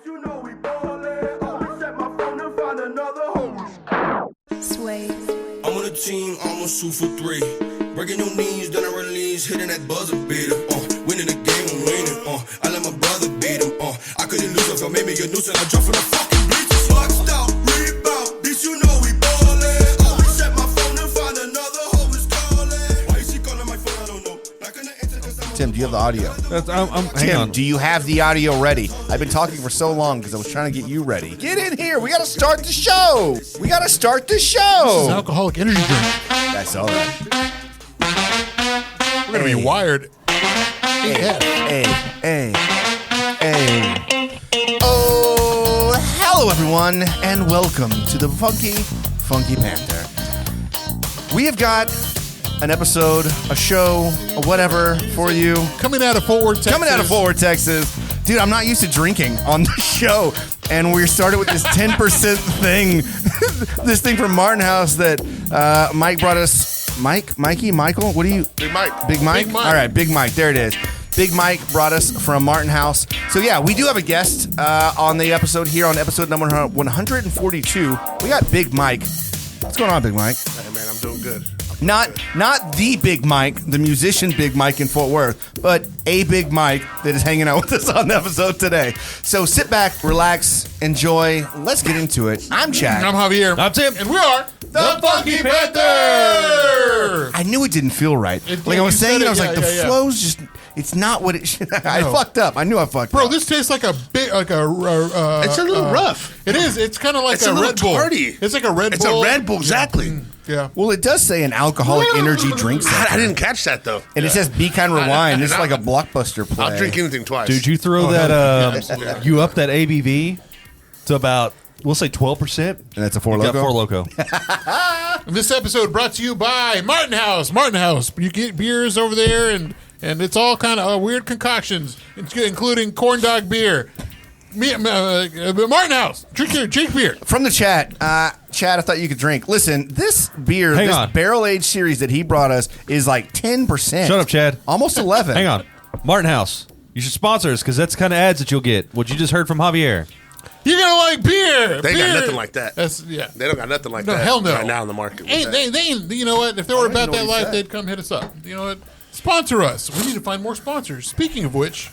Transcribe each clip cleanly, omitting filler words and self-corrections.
you know we ballin'. Always check my phone to find another hoe. Sway. I'm on a team, almost 2 for 3. Breaking your knees, then I release, hitting that buzzer beater. Winning the game, I'm winning. I let my brother beat him. I couldn't lose if I made me a nuisance. I jump from the fucking bleachers. Boxed out, rebound, bitch, you know we ballin'. Always check my phone to find another hoe is calling. Why is she calling my phone? I don't know. Not gonna answer 'cause I'm Tim, do you have the audio? Hang Tim, on. do you have the audio ready? I've been talking for so long because I was trying to get you ready. Get in here. We got to start the show. We got to start the This is show. alcoholic energy drink. I saw that. We're gonna be wired. Hey. Oh, hello everyone, and welcome to the Funky Panther. We have got an episode, a show, a whatever for you. Coming out of Fort Worth, Texas. Dude, I'm not used to drinking on the show. And we started with this 10% thing. This thing from Martin House that Mike brought us. Michael? What do you? Big Mike. Big Mike? All right, Big Mike. There it is. Big Mike brought us from Martin House. So yeah, we do have a guest on the episode here on episode number 142. We got Big Mike. What's going on, Big Mike? Hey, man, I'm doing good. Not the Big Mike, the musician Big Mike in Fort Worth, but a Big Mike that is hanging out with us on the episode today. So sit back, relax, enjoy. Let's get into it. I'm Chad. I'm Javier. I'm Tim. And we are the Funky Panther. I knew it didn't feel right. Like I was saying, I was like, the flow's just, it's not what it should. I fucked up. I knew I fucked up. Bro, this tastes like a bit, It's a little rough. It is. It's kind of like It's a a little Red Bull. tardy. It's like a Red It's Bull. a Red Bull, exactly. Yeah. Well, it does say an alcoholic energy drink center. I didn't catch that, though. And it says Be Kind Rewind. It's like a Blockbuster play. I'll drink anything twice. Dude, you throw that, you up that ABV to about, we'll say 12%. And that's a Four You Loko? got Four Loko. And this episode brought to you by Martin House. Martin House. You get beers over there, and it's all kind of weird concoctions, including corn dog beer. Martin House. Drink beer. From the chat, Chad, I thought you could drink. Listen, this beer, Hang this on. barrel-aged series that he brought us is like 10%. Shut up, Chad. Almost 11. Hang on. Martin House, you should sponsor us because that's the kind of ads that you'll get. What you just heard from Javier. You're going to like beer. They beer. got nothing like that. Yeah. They don't got nothing like No, that hell no. right now in the market. Hey, they you know what? If they were about that life, they'd come hit us up. You know what? Sponsor us. We need to find more sponsors. Speaking of which,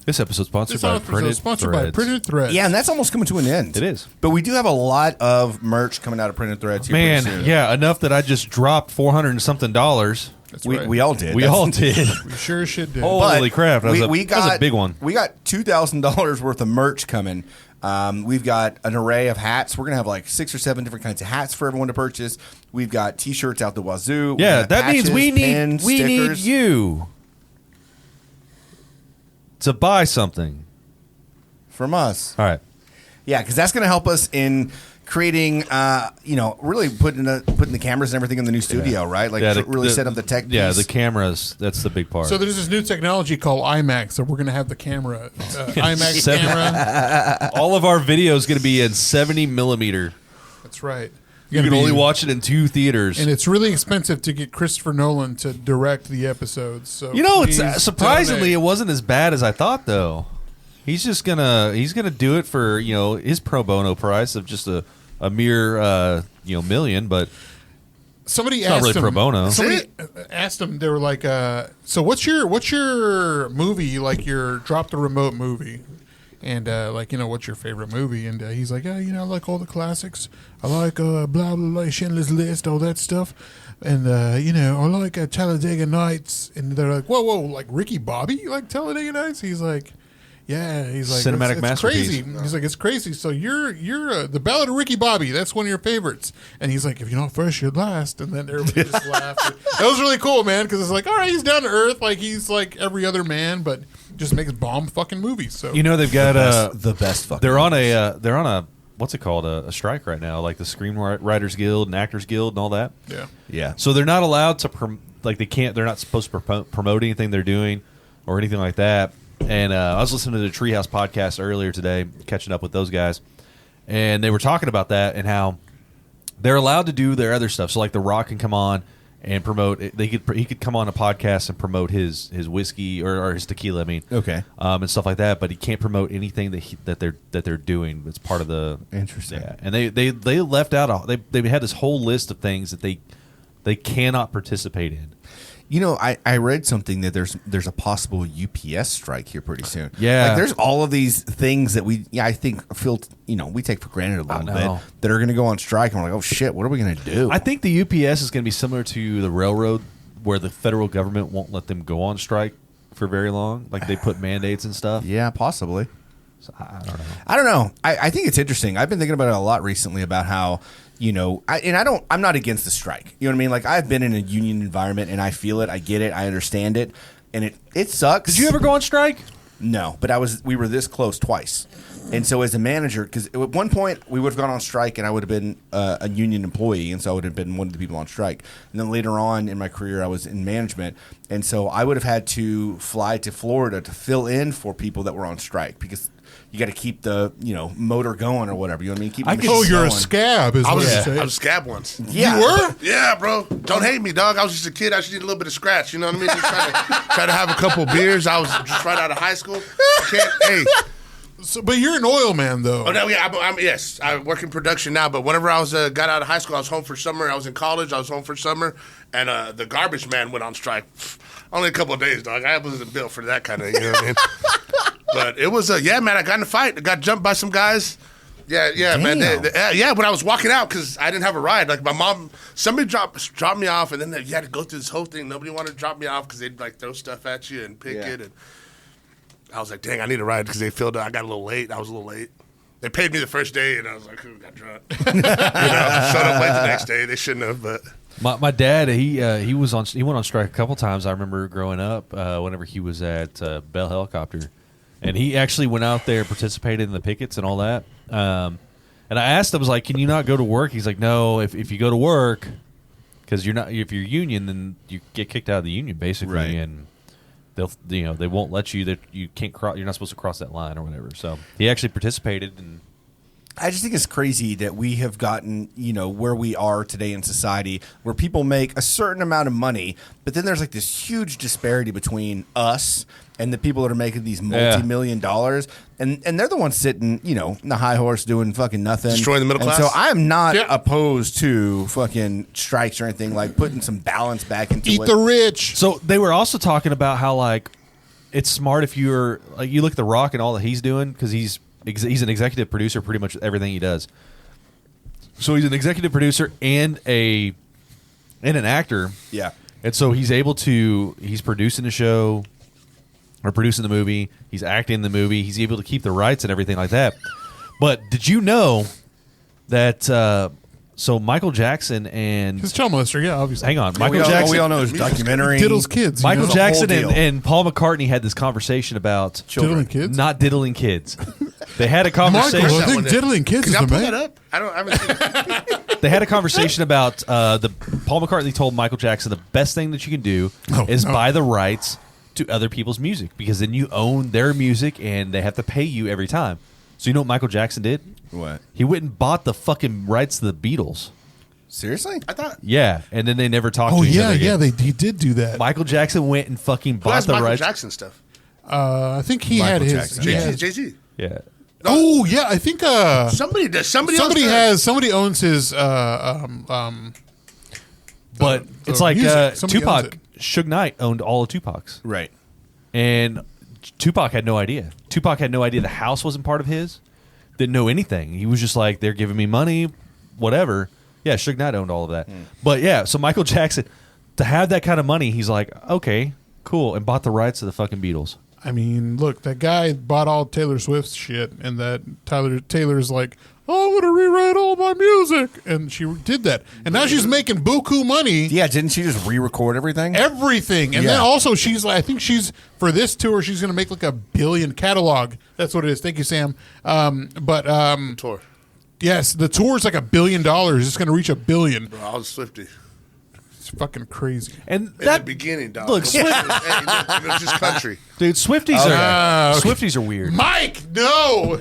This episode's sponsored this by episode Printed is sponsored Threads. by Printed Threads. Yeah, and that's almost coming to an end. It is. But we do have a lot of merch coming out of Printed Threads here Man, pretty soon. yeah, enough that I just dropped $400 and something. That's right. We all did. We all did. We sure should do. Holy crap. That was a big one. We got $2,000 worth of merch coming. We've got an array of hats. We're going to have like 6 or 7 different kinds of hats for everyone to purchase. We've got T-shirts out the wazoo. We Yeah, got that means patches, we pins, need stickers. you to buy something. From us. All right. Yeah, because that's going to help us in creating, really putting the cameras and everything in the new studio, right? Like really set up the tech piece. Yeah, the cameras. That's the big part. So there's this new technology called IMAX, so we're going to have the camera, IMAX camera. All of our video is going to be in 70 millimeter. That's right. You can only watch it in 2 theaters. And it's really expensive to get Christopher Nolan to direct the episodes. So it's surprisingly, it wasn't as bad as I thought, though. He's just gonna do it for his pro bono price of just a mere million, but somebody it's asked not really him, pro bono. Somebody asked him. They were like, "So what's your movie? Like your drop the remote movie?" And what's your favorite movie? And he's like, I like all the classics. I like blah blah blah, Schindler's List, all that stuff. And I like Talladega Nights. And they're like, whoa, like Ricky Bobby, you like Talladega Nights? He's like, yeah. He's like, cinematic it's masterpiece. crazy. He's like, it's crazy. So you're the Ballad of Ricky Bobby. That's one of your favorites. And he's like, if you're not first, you're last. And then everybody just laughed. That was really cool, man. Because it's like, all right, he's down to earth, like he's like every other man, but just makes bomb fucking movies. So they've got the best fucking. They're on a what's it called, a strike right now, like the Screenwriters Guild and Actors Guild and all that. Yeah. So they're not allowed to they're not supposed to promote anything they're doing or anything like that. And I was listening to the Treehouse podcast earlier today, catching up with those guys, and they were talking about that and how they're allowed to do their other stuff. So like The Rock can come on and promote. He could come on a podcast and promote his whiskey or his tequila. I mean, Okay. and stuff like that. But he can't promote anything that they're doing. It's part of the Interesting. Yeah, and they left out. They had this whole list of things that they cannot participate in. You know, I read something that there's a possible UPS strike here pretty soon. Yeah. Like there's all of these things that I think we take for granted a little bit that are going to go on strike, and we're like, oh shit, what are we going to do? I think the UPS is going to be similar to the railroad, where the federal government won't let them go on strike for very long. Like they put mandates and stuff. Yeah, possibly. So I don't know. I don't know. I think it's interesting. I've been thinking about it a lot recently about how, I'm not against the strike. You know what I mean? Like I've been in a union environment and I feel it, I get it, I understand it, and it sucks. Did you ever go on strike? No, but we were this close twice. And so as a manager, because at one point we would have gone on strike and I would have been a union employee, and so I would have been one of the people on strike. And then later on in my career, I was in management, and so I would have had to fly to Florida to fill in for people that were on strike because you got to keep the motor going or whatever. You know what I mean? Keep the machine You're a going. scab, is I what was you I say. was scab once. Yeah. You were? Yeah, bro. Don't hate me, dog. I was just a kid. I just need a little bit of scratch. You know what I mean? Just try to have a couple beers. I was just right out of high school. Hey. So, but you're an oil man, though. Oh no, yeah. Yes, I work in production now. But whenever I was got out of high school, I was home for summer. I was in college. I was home for summer, and the garbage man went on strike. Only a couple of days, dog. I wasn't built for that kind of. You know what I mean? But it was man. I got in a fight. I got jumped by some guys. Yeah, man. When I was walking out because I didn't have a ride. Like my mom, somebody dropped me off, and then you had to go through this whole thing. Nobody wanted to drop me off because they'd like throw stuff at you and pick it. And I was like, dang, I need a ride because they filled. I got a little late. I was a little late. They paid me the first day, and I was like, ooh, got drunk. Showed up late the next day. They shouldn't have, but. My dad, he went on strike a couple times. I remember growing up, whenever he was at Bell Helicopter, and he actually went out there, participated in the pickets and all that. And I asked him, I was like, "Can you not go to work?" He's like, "No, if you go to work, because if you're union, then you get kicked out of the union, basically, Right. and they won't let you. That you can't cross. You're not supposed to cross that line or whatever." So he actually participated and. I just think it's crazy that we have gotten, where we are today in society, where people make a certain amount of money, but then there's like this huge disparity between us and the people that are making these multi-million dollars, and they're the ones sitting, in the high horse doing fucking nothing, Destroying the middle and class? So I'm not opposed to fucking strikes or anything, like putting some balance back into Eat it. the rich. So they were also talking about how like it's smart if you're like you look at The Rock and all that he's doing because he's an executive producer pretty much everything he does. So he's an executive producer and an actor. Yeah. And so he's producing the show or producing the movie. He's acting in the movie. He's able to keep the rights and everything like that. But did you know that so Michael Jackson and His child molester, yeah, obviously. hang on, We Michael all, Jackson we all know his documentary. Diddles kids. Michael It's a whole Jackson deal. and Paul McCartney had this conversation about Diddling kids? not diddling kids. They had a Michael, conversation. I think diddling kids Can is y'all the pull that man. up? I haven't seen it. They had a conversation about the Paul McCartney told Michael Jackson the best thing that you can do is buy the rights to other people's music because then you own their music and they have to pay you every time. So you know what Michael Jackson did? What? He went and bought the fucking rights to the Beatles. Seriously? I thought. Yeah, and then they never talked Oh, to each other yeah, again. he did do that. Michael Jackson went and fucking Who bought has the Michael rights. Jackson stuff? I think he Michael had his. Jackson. he Jay-Z. had- Jay-Z. Yeah. Oh, yeah, I think Somebody does. Somebody owns his But it's like music. Somebody owns Tupac, it. Suge Knight owned all of Tupac's. Right. And Tupac had no idea. Tupac had no idea the house wasn't part of his. Didn't know anything. He was just like, they're giving me money, whatever. Yeah, Suge Knight owned all of that. But yeah, so Michael Jackson, to have that kind of money, he's like, okay, cool, and bought the rights to the fucking Beatles. I mean, look, that guy bought all Taylor Swift's shit, and that Taylor's like, oh, I'm gonna rewrite all my music, and she did that, and now she's making buku money. Yeah, didn't she just re-record everything? Everything, and then Yeah. also she's like, I think she's for this tour, she's gonna make like $1 billion catalog. That's what it is. Thank you, Sam. tour. Yes, the tour is like $1 billion. It's gonna reach $1 billion. Bro, I was Swifty. It's fucking crazy. And In the that, beginning, dog. Look, It was just country. dude, Swifties okay. are Swifties are weird. Mike, no.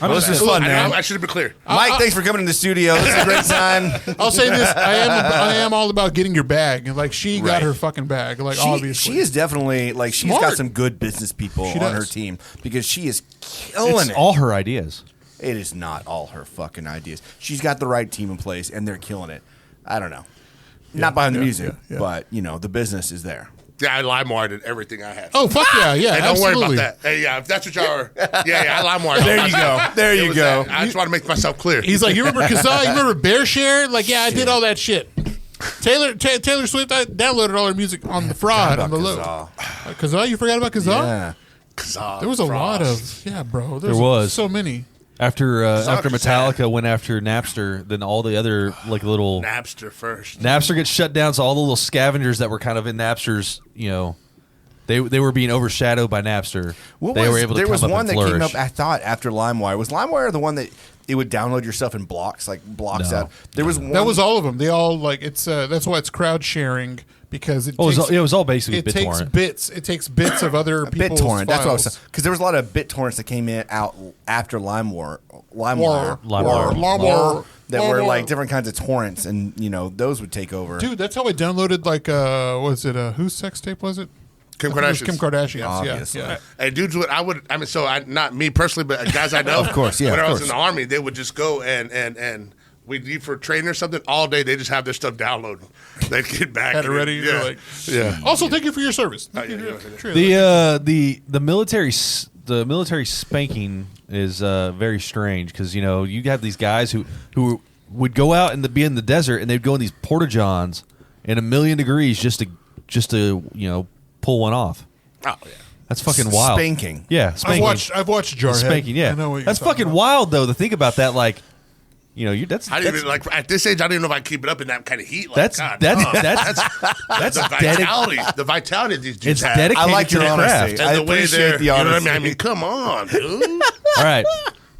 Well, this is fun, man. I should have been clear. Mike, thanks for coming in the studio. This is a great time. I'll say this: I am all about getting your bag. Like she got her fucking bag. Like obviously, she is definitely like she's Smart. got some good business people She on does. her team because she is killing It's it. all her ideas. It is not all her fucking ideas. She's got the right team in place, and they're killing it. I don't know, not behind the music, but the business is there. Yeah, I LimeWired everything I had. Oh fuck yeah, Hey, don't absolutely. worry about that. Hey, yeah, if that's what y'all are. Yeah, I LimeWired. There you go. There you go. I just want to make myself clear. He's like, you remember Kazaa? You remember Bear Share? Like, yeah, I did all that shit. Taylor Swift, I downloaded all her music on the fraud on the low. Kazaa, you forgot about Kazaa? Yeah. Kazaa, There was a lot Frost. of bro. There was. so many. After Metallica Metallica went after Napster, then all the other like little Napster first. Napster gets shut down, so all the little scavengers that were kind of in Napster's, they were being overshadowed by Napster. They were able to there come was up one and that flourish. came up, I thought, after LimeWire. Was LimeWire the one that it would download your stuff in blocks, like blocks No. out? There was one. That was all of them. They all like it's. That's why it's crowd sharing because it. Oh, takes, it was all basically it takes BitTorrent. bits. It takes bits of other people's BitTorrent. That's what I was files. saying. Because there was a lot of BitTorrents that came in out after LimeWire. LimeWire. That were like different kinds of torrents, and those would take over. Dude, that's how I downloaded like was it whose sex tape was it? Kim I think it was Kardashian. Kim Kardashian. Obviously. Yeah. Hey, dudes, not me personally, but guys I know. Of course, yeah, When of I was course. in the Army, they would just go and we'd leave for training or something all day. They just have their stuff downloaded. They'd get back. Had it and ready. Yeah. You're like, Yeah. Also, thank you for your service. True. The military spanking is very strange because you have these guys who would go out and be in the desert and they'd go in these porta johns in 1,000,000 degrees just to pull one off. Oh yeah. That's fucking wild. Spanking. Yeah, spanking. I've watched Jarhead. Spanking. Yeah, I know what you're that's talking fucking about. wild though to think about that. Like, that's I didn't even like at this age. I don't even know if I keep it up in that kind of heat. Like, that's God, that's dog. that's the vitality. The vitality of these dudes It's have. dedicated I like to your the honesty. craft. And I the way appreciate they're, the you know what I honesty. mean? I mean, come on, dude. All right,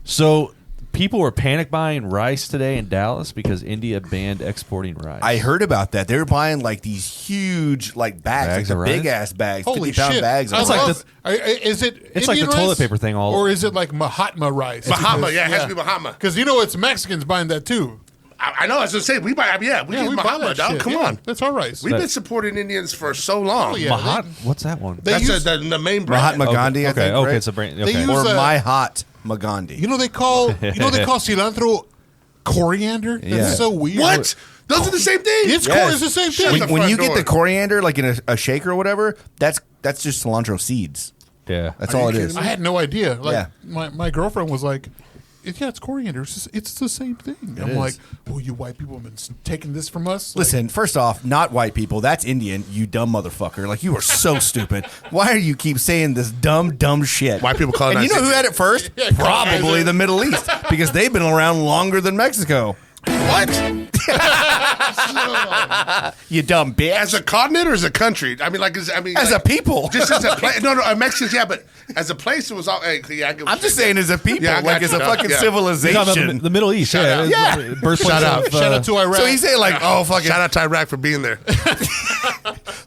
so people were panic buying rice today in Dallas because India banned exporting rice. I heard about that. They were buying like these huge bags Bags like of the rice? big ass bags, Holy 50-pound shit! bags. I Of love- rice. is it? It's like Indian the toilet rice? paper thing all- or is it like Mahatma rice? Bahama, yeah, it has to be Bahama. Because it's Mexicans buying that too. I know. I was gonna say we buy. we Yeah, get we buy Bahama, that dog. shit. Come Yeah, on. that's our rice. We've been supporting Indians for so long. Oh, yeah. What's that one? They That's use- the main brand. Mahatma Gandhi, I Okay, think. okay, right? it's a brand. They Okay. use- or a- my hot Magandhi. they call cilantro coriander. That's Yeah. so weird. What? Those are the same thing. It's Yes. it's the same Shut thing. the when front you get door. the coriander like in a shaker or whatever, that's just cilantro seeds. Yeah, That's Are all you it kidding is. me? I had no idea. Like Yeah. my girlfriend was like, it's coriander. It's the same thing. I'm is. like, oh, you white people have been taking this from us. Like, Listen, first off, not white people. That's Indian. You dumb motherfucker. Like you are so stupid. Why do you keep saying this dumb shit? White people call it And you know who Indian. had it first? Yeah, Probably colonizer. the Middle East because they've been around longer than Mexico. What? You dumb bitch. As a continent or as a country? I mean, As like, a people. Just as a place. No, Mexicans, yeah, but as a place, it was all. Hey, yeah, I get what I'm you're just saying as a people, Yeah, I got like as you, a dog. fucking Yeah. You're talking about civilization. the Middle East. Shout out. Yeah, Yeah. birthplace Shout out. of, shout out to Iraq. So he's saying like, oh fucking, Shout out to Iraq for being there.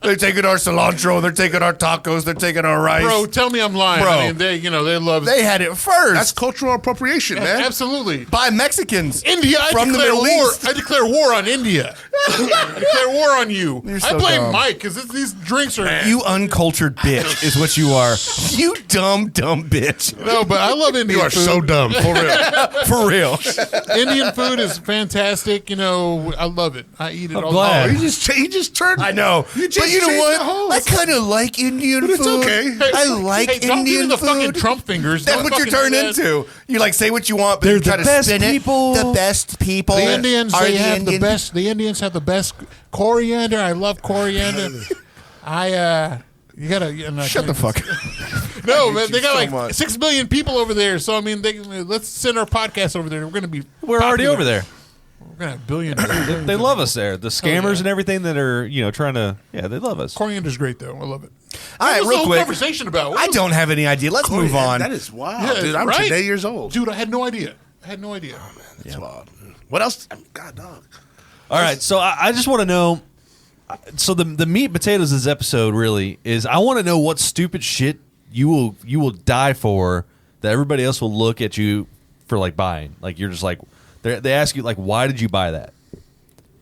they're taking our cilantro, they're taking our tacos, they're taking our rice. bro, tell me I'm lying. Bro. I mean, they love. They had it first. That's cultural appropriation, man. Absolutely. by Mexicans. India, I from the declare Middle war. East. I declare war on India. I declare war on you. You're I so blame dumb. Mike because these drinks are. You uncultured bitch is what you are. You dumb bitch. No, but I love Indian You are food. so dumb. For real. For real. Indian food is fantastic. I love it. I eat it all glad. the He just turned. I know. You just But you know changed what? the whole- I kind of like Indian But it's food. okay. I like Hey, don't give me Indian the food. fucking Trump fingers. That's Don't what you're fucking turned do that. into. You like say what you want, but They're you try the to best spin people. it. The best people. The Indians, are they the have the Indian- best. The Indians have the best coriander. I love coriander. You gotta Shut the fuck up. No, man, they got so like much. 6 million people over there. So I mean, let's send our podcast over there. We're gonna be. We're already popular. over there. We're gonna have billions. They love us there. The scammers yeah. and everything that are trying to they love us. Coriander's great though. I love it. All right, What was the real whole quick. conversation about? What I was- don't have any idea. Let's move on. That is wild, Yeah, dude. I'm right? today years old. Dude, I had no idea. That's wild. What else? I mean, God, dog. All right, so I just want to know. So the meat and potatoes of this episode really is I want to know what stupid shit you will die for that everybody else will look at you for like buying. Like you're just like they ask you like, why did you buy that?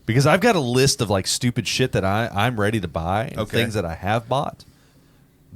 Because I've got a list of like stupid shit that I'm ready to buy and things that I have bought.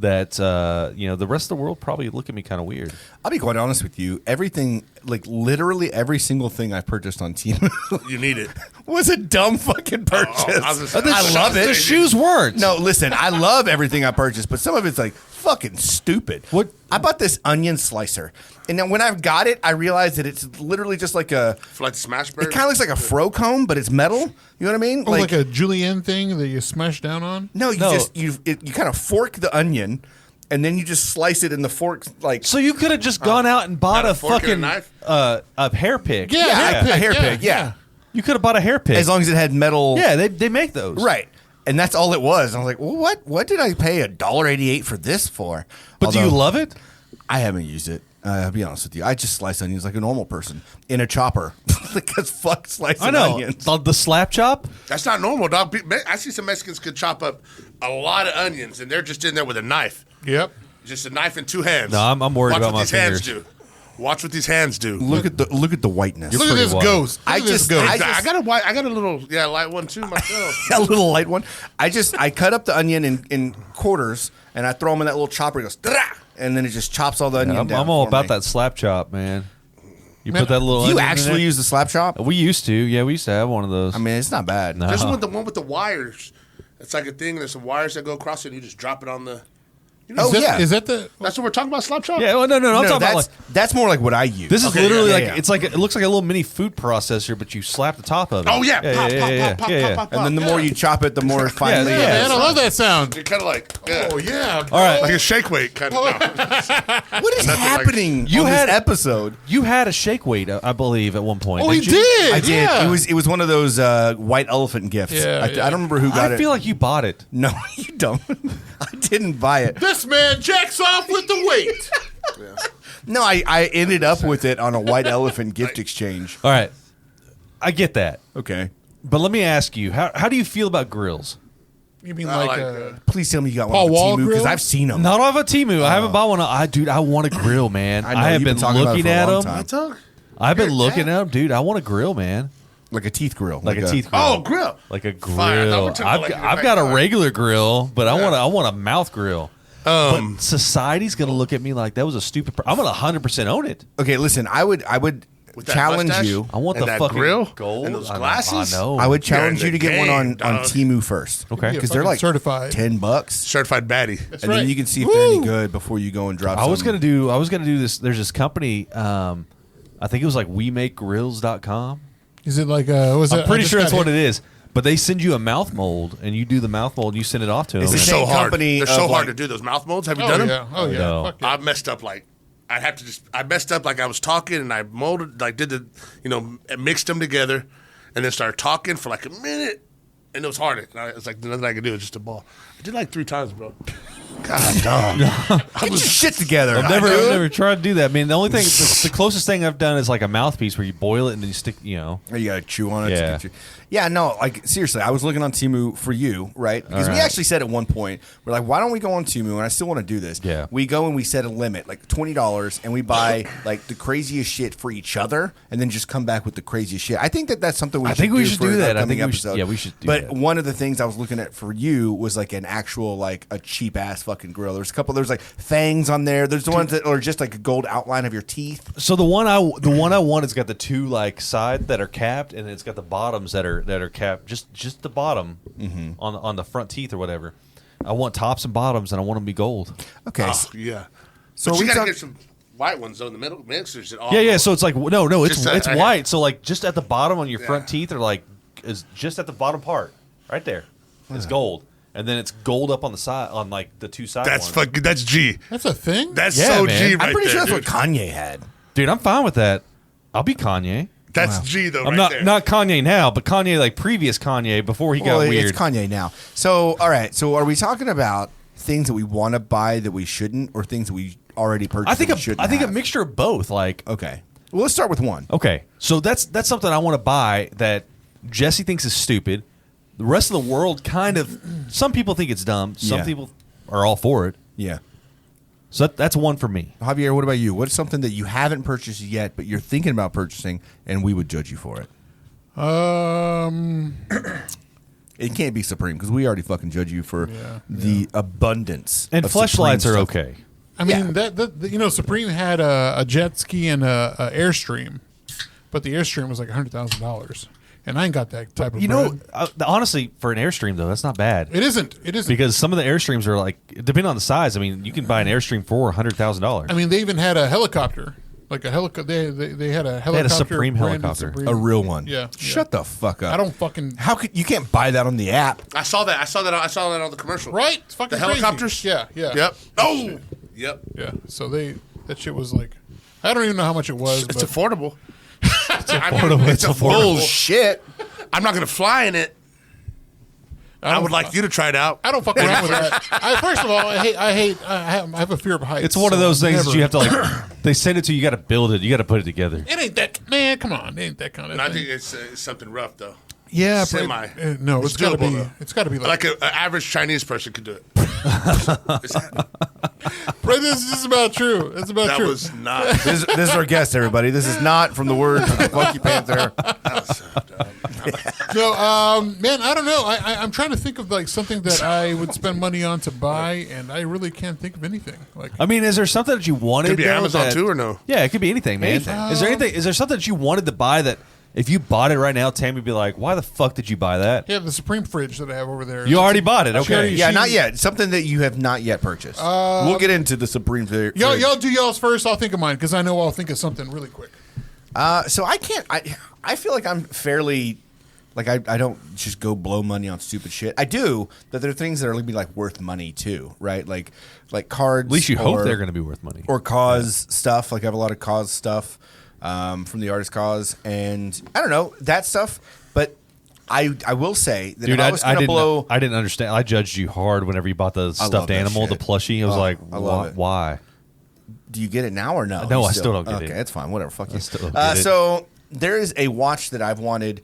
That the rest of the world probably look at me kind of weird. I'll be quite honest with you. Everything, like literally every single thing I purchased on Temu, You need it. was a dumb fucking purchase. I love it. The shoes weren't. No, listen, I love everything I purchased, but some of it's like fucking stupid. What? I bought this onion slicer, and then when I got it, I realized that it's literally just like a. Like smash burger. It kind of looks like a fro comb, but it's metal. You know what I mean? Oh, like a julienne thing that you smash down on? No, you kind of fork the onion, and then you just slice it in the fork like. So you could have just gone out and bought Not a a fork and a fucking knife? a hair pick. Yeah, a hair pick. Yeah, You could have bought a hair pick. as long as it had metal. Yeah, they make those. Right. And that's all it was. I was like, well, what did I pay $1.88 for this for? But do you love it? I haven't used it. I'll be honest with you. I just slice onions like a normal person in a chopper. Because fuck slicing I know. onions. The slap chop? That's not normal, dog. I see some Mexicans could chop up a lot of onions, and they're just in there with a knife. Yep. Just a knife in two hands. No, I'm worried Watch about what my these hands fingers. do. Watch what these hands do. Look at the whiteness. Look at pretty this wild. ghost. Look I at this just- ghost. I got a little light one too myself. A little light one. I cut up the onion in quarters and I throw them in that little chopper. It goes, "Drah!" And then it just chops all the onion down. I'm all for about me. that slap chop, man. You Man, put that little Do you onion in actually there? use the slap chop? We used to. Yeah, we used to have one of those. I mean, it's not bad. No. There's the one with the wires. It's like a thing. There's some wires that go across it, and you just drop it on the. Oh, Is that- yeah. Is that the? That's what we're talking about, slap chop? Yeah, well, no. I'm talking about like that's more like what I use. this is Okay, literally yeah, like yeah. it's like it looks like a little mini food processor, but you slap the top of it. Oh yeah, yeah. and then the more you chop it, the more finely. yeah. it Man, is. I love that sound. You're kind of like, Oh yeah. All right, like a shake weight kind of. What is happening You on had- this episode? you had a shake weight, I believe, at one point. Oh, he didn't you? did. I did. Yeah. It was one of those white elephant gifts. Yeah, I don't remember who got I it. feel like you bought it. No, you don't. I didn't buy it. This man jacks off with the weight. No, I ended up with it on a white elephant gift exchange. All right, I get that, Okay. but let me ask you, how do you feel about grills? You mean I like like a Please tell me you got Paul one Wall on Temu because grill? I've seen them. Not off of Temu. I haven't bought one. I want a grill, man. I know, have you've been been talking about it looking for a at long them. time. I've been You're looking dead. at them, dude. I want a grill, man. Like a teeth grill. Like a teeth grill. Oh, grill. Like a Fire. I thought we grill. were talking I've, like I've your got a backyard. regular grill, but I want a mouth grill. But society's gonna look at me like that was a stupid. I'm gonna 100% own it. Okay, listen. I would With that challenge mustache? you. I want And the that fucking grill? gold And those I know- glasses? I know. I would challenge You're you in to the get one on game, dog. Temu first. Okay. Because they're like certified. $10, Certified baddie. and right. then you can see if they're any good before you go and drop. I was something. gonna do this. There's this company. I think it was like WeMakeGrills.com. Is it like was I'm it? pretty sure that's what it is. But they send you a mouth mold, and you do the mouth mold, and you send it off to them. It's the They're same so hard. company They're so of, hard like- to do those mouth molds. Have you Oh done them? yeah. Oh yeah. No. Fuck yeah. I messed up like I messed up like I was talking and I molded like did the mixed them together and then started talking for like a minute and it was hard. And it's like nothing I could do. It's just a ball. I did like 3 times, bro. God, dog. Get your shit together. I've never tried to do that. I mean, the only thing, the closest thing I've done is like a mouthpiece where you boil it and then you stick, You gotta chew on it. Yeah. To get you. Yeah, no, like seriously, I was looking on Temu for you, right? Because we right. actually said at one point, we're like, why don't we go on Temu? And I still want to do this. Yeah. We go and we set a limit, like $20, and we buy like the craziest shit for each other, and then just come back with the craziest shit. I think that's something we I should think we do should for do an that. I upcoming think we should- episode. yeah, we should do But that. one of the things I was looking at for you was like an actual, like a cheap ass fucking grill. There's a couple, there's like fangs on there. There's the ones that are just like a gold outline of your teeth. So the one I want has got the 2 like sides that are capped, and it's got the bottoms that are capped, just the bottom on the front teeth or whatever. I want tops and bottoms, and I want them to be gold. Okay. Oh, yeah. So But are you we gotta talk- get some white ones though in the middle mixers. Yeah. So it's like no, it's Just, it's I- white. So like just at the bottom on your front teeth are like is just at the bottom part right there. It's gold, and then it's gold up on the side on like the 2 side That's ones. fucking. That's G. That's a thing. That's Yeah, so man. G I'm right I'm pretty there, sure that's dude. what Kanye had. Dude, I'm fine with that. I'll be Kanye. That's G though. I'm right not there. Kanye now, but Kanye like previous Kanye before he got weird. It's Kanye now. So, all right. So, are we talking about things that we want to buy that we shouldn't, or things that we already purchased? I think that we shouldn't a have? mixture of both. Like Okay. Well, let's start with one. okay, so that's something I want to buy that Jesse thinks is stupid. The rest of the world kind of some people think it's dumb. Some Yeah. people are all for it. Yeah. So that's one for me. Javier, what about you? What's something that you haven't purchased yet, but you're thinking about purchasing, and we would judge you for it? It can't be Supreme because we already fucking judge you for the abundance. And of fleshlights Supreme are stuff. okay. I mean, that Supreme had a jet ski and a Airstream, but the Airstream was like $100,000, and I ain't got that type of. Honestly, for an Airstream though, that's not bad. It isn't. It isn't because some of the Airstreams are like, depending on the size. I mean, you can buy an Airstream for $100,000. I mean, they even had a helicopter, like a helicopter. They had a helicopter. They had a Supreme branded helicopter. Supreme. A real one. Yeah. Shut the fuck up. I don't fucking. How could you can't buy that on the app? I saw that on the commercial. Right? It's fucking The crazy. helicopters? Yeah. Yeah. Yep. Oh. Yep. Yeah. So that shit was like, I don't even know how much it was. It's but affordable. It's affordable. Bullshit. I'm not going to fly in it. I would like you to try it out. I don't fuck around with that. First of all, I have a fear of heights. It's one of those things that never- you have to like. They send it to you. You got to build it. You got to put it together. It ain't that, man. Come on, it ain't that kind of. And I thing. think it's something rough though. Yeah, Semi. No, it's got to doable, be. though. It's got to be Like an average Chinese person could do it. Bro, this is about true. It's about That true. was not. This is our guest, everybody. This is not from the words of the Funky Panther. No, man, I don't know. I'm trying to think of like something that I would spend money on to buy, and I really can't think of anything. Like, I mean, is there something that you wanted? Could be though, Amazon that- too, or no? Yeah, it could be anything, man. Anything. Is there anything? Is there something that you wanted to buy that if you bought it right now, Tammy would be like, "Why the fuck did you buy that?" yeah, the Supreme fridge that I have over there. You already bought it. Okay. already- Yeah, She- not yet. Something that you have not yet purchased. We'll get into the Supreme. Y'all do y'all's first. I'll think of mine because I know I'll think of something really quick. So I can't. I feel like I'm fairly. Like I don't just go blow money on stupid shit. I do, but there are things that are going to be like worth money too, right? Like cards. At least you hope or- they're going to be worth money. or cause stuff. Like I have a lot of cause stuff from the artist cause, and I don't know that stuff. But I will say that Dude, if I was going to blow, I didn't understand. I judged you hard whenever you bought the love stuffed that animal, shit. the plushie. I was like, I love it. why? do you get it now or no? No, You I still don't get okay, it. it's fine. Whatever. Fuck you. still don't get it. So there is a watch that I've wanted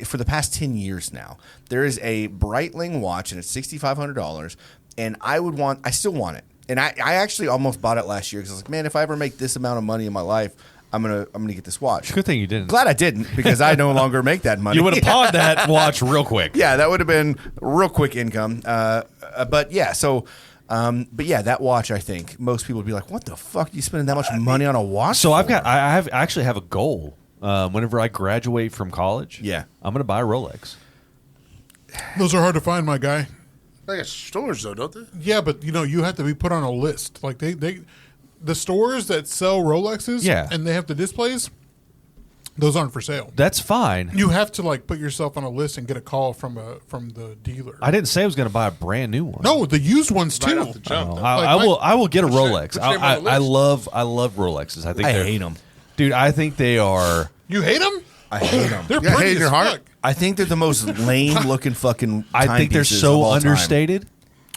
for the past 10 years now. There is a Breitling watch, and it's $6,500. And I still want it. And I actually almost bought it last year because I was like, man, if I ever make this amount of money in my life, I'm gonna get this watch. Good thing you didn't. Glad I didn't because I no longer make that money. You would have pawned that watch real quick. Yeah, that would have been real quick income. But yeah, that watch, I think most people would be like, "What the fuck? Are you spending that much money on a watch?" So for? I actually have a goal. Whenever I graduate from college, Yeah. I'm gonna buy a Rolex. Those are hard to find, my guy. They got stores though, don't they? Yeah, but you have to be put on a list. Like the stores that sell Rolexes, Yeah. and they have the displays. Those aren't for sale. That's fine. You have to put yourself on a list and get a call from the dealer. I didn't say I was gonna buy a brand new one. No, the used ones Right too. off the jump. though. I will get a What's your- Rolex. what's your name on the I list? love Rolexes. I think I they're- hate them. dude. I think they are. You hate them? I hate them. They're Yeah, pretty hate in as your heart? fuck. I think they're the most lame looking fucking. I think they're timepieces of so all time. understated,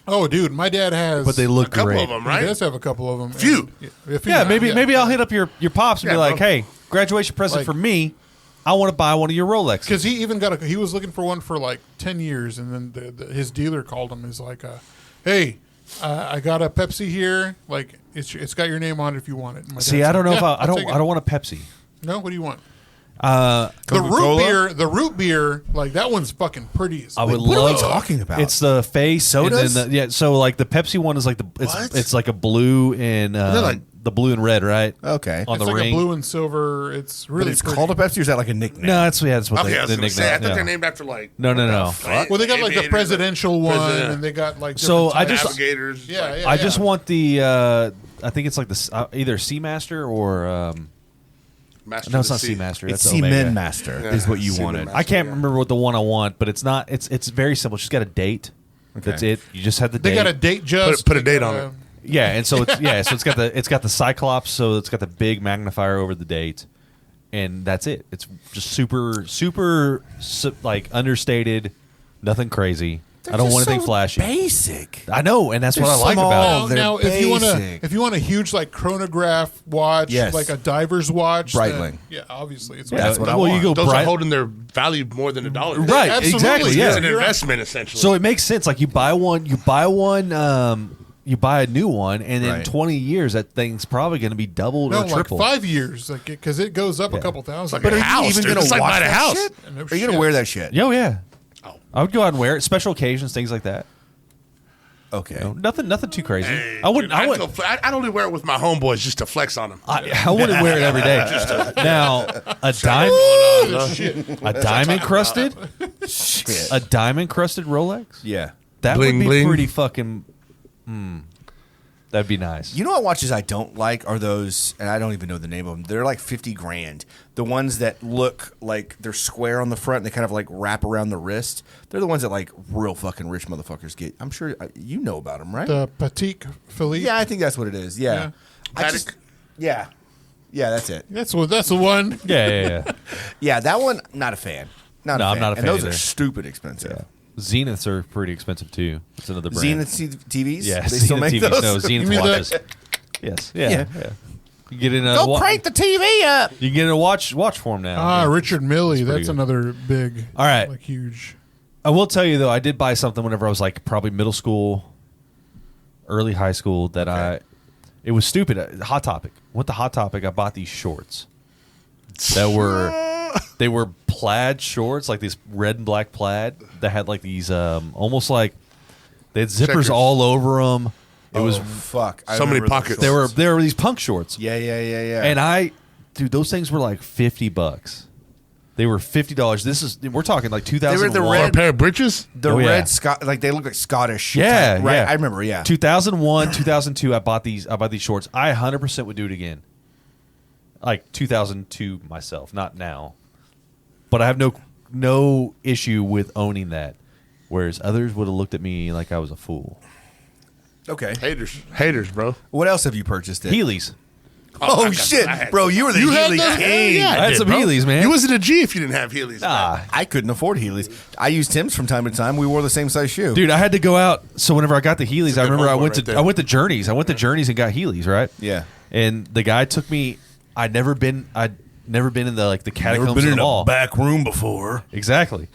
Oh, dude, my dad has. but they look A couple great. of them, He right? does have a couple of them. Few. Yeah, maybe I'll hit up your pops and be Yeah, like, bro. hey, graduation present Like- for me. I want to buy one of your Rolexes. Because he even he was looking for one for like 10 years, and then his dealer called him. He's like, "Hey, I got a Pepsi here. Like, it's got your name on it if you want it." And my See, dad's I don't know like, if "Yeah, I I'll don't take it." I don't want a Pepsi. No, what do you want? Uh, The root beer, like that one's fucking pretty. As I would What are we love. talking about? It's the face Sodas? and then so like the Pepsi one is like What? it's like a blue and like- the blue and red, right? Okay. On It's the like ring. a blue and silver. It's But really it's pretty. called a Pepsi, or is that like a nickname? No, that's what Okay, I was the gonna say. I nickname. thought yeah. they're named after like. No. Well, they got like the Aviators, presidential one, President. and they got like. So different I types. just- Navigators. Yeah, like- yeah. I just want the I think it's like the either Seamaster or Master no, of it's the not Sea. Seamaster. It's That's Omega. Seaman Master Yeah. is what you Seaman wanted. Master. I can't Yeah. remember what the one I want, but it's not. It's very simple. It's just got a date. That's Okay. it. You just have the They date. got a date just. Put a date on it. Yeah, and so it's so it's got the Cyclops, so it's got the big magnifier over the date, and that's it. It's just super like understated, nothing crazy. I don't want anything flashy. Basic. I know, and that's what I They're like small. about it. They're Now, basic. if you want a huge like chronograph watch, Yes. like a diver's watch, Breitling. then, yeah, obviously it's That's what I well, want. you go Those are bright. holding their value more than $1. Right, Absolutely. exactly. It's Yeah. an You're right. investment essentially. So it makes sense. Like you buy one. you buy a new one, and in Right. 20 years, that thing's probably going to be doubled No, or like tripled. 5 years, like because it goes up a couple thousand. But Are you house, even dude. going It's to like wash buying a that house. shit? No Are you going to shit. wear that shit? Oh yeah, I would go out and wear it. Special occasions, things like that. Okay. You know, nothing too crazy. Hey, I wouldn't. dude, I wouldn't. I'd only wear it with my homeboys just to flex on them. I wouldn't wear it every day. Now, a diamond crusted, Shit. a diamond crusted Rolex. Yeah. That Bling, would be bling. pretty fucking. That'd be nice. You know what watches I don't like are those, and I don't even know the name of them. They're like 50 grand. The ones that look like they're square on the front and they kind of like wrap around the wrist. They're the ones that like real fucking rich motherfuckers get. I'm sure you know about them, right? The Patek Philippe. Yeah, I think that's what it is. Yeah. Yeah, that's it. That's the one. Yeah. Yeah, that one, not a fan. Not No, a I'm fan. not a fan And those either. are stupid expensive. Zeniths are pretty expensive too. It's another brand. Zenith TVs? Yeah, They still Zenith make TVs. those? No, You Zenith mean the- watches. Yes. Yeah. Yeah. You get in a Go crank the TV up. You get in a watch form now. Ah, Yeah. Richard Mille. pretty That's good. another big. All right. Like huge. I will tell you though, I did buy something whenever I was like probably middle school, early high school. It was stupid. Hot Topic. Went to Hot Topic. I bought these shorts they were plaid shorts, like this red and black plaid that had like these almost like they had zippers Checkers. all over them. It was fuck. I So many remember those pockets. shorts. they were these punk shorts. Yeah. And dude, those things were like $50. They were $50. We're talking like 2001. the Or a red- pair of breeches? The Oh, yeah. red like they look like Scottish. Yeah, type, right? yeah. I remember. Yeah. 2001, 2002. I bought these shorts. I 100% would do it again. Like 2002 myself, not now. But I have no issue with owning that. Whereas others would have looked at me like I was a fool. Okay. Haters, bro. What else have you purchased? Heelys. Oh I got- shit, I had- bro! You were the had Healy those? king. Yeah, I had did, some bro. Heelys, man. You wasn't a G if you didn't have Heelys. Nah. I couldn't afford Heelys. I used Tim's from time to time. We wore the same size shoe. Dude, I had to go out. So whenever I got the Heelys, a I good remember I homework went right to there. I went to Journeys. I went to Journeys and got Heelys, right? Yeah. And the guy took me. I'd never been in the the catacombs of the mall. back room before. Exactly.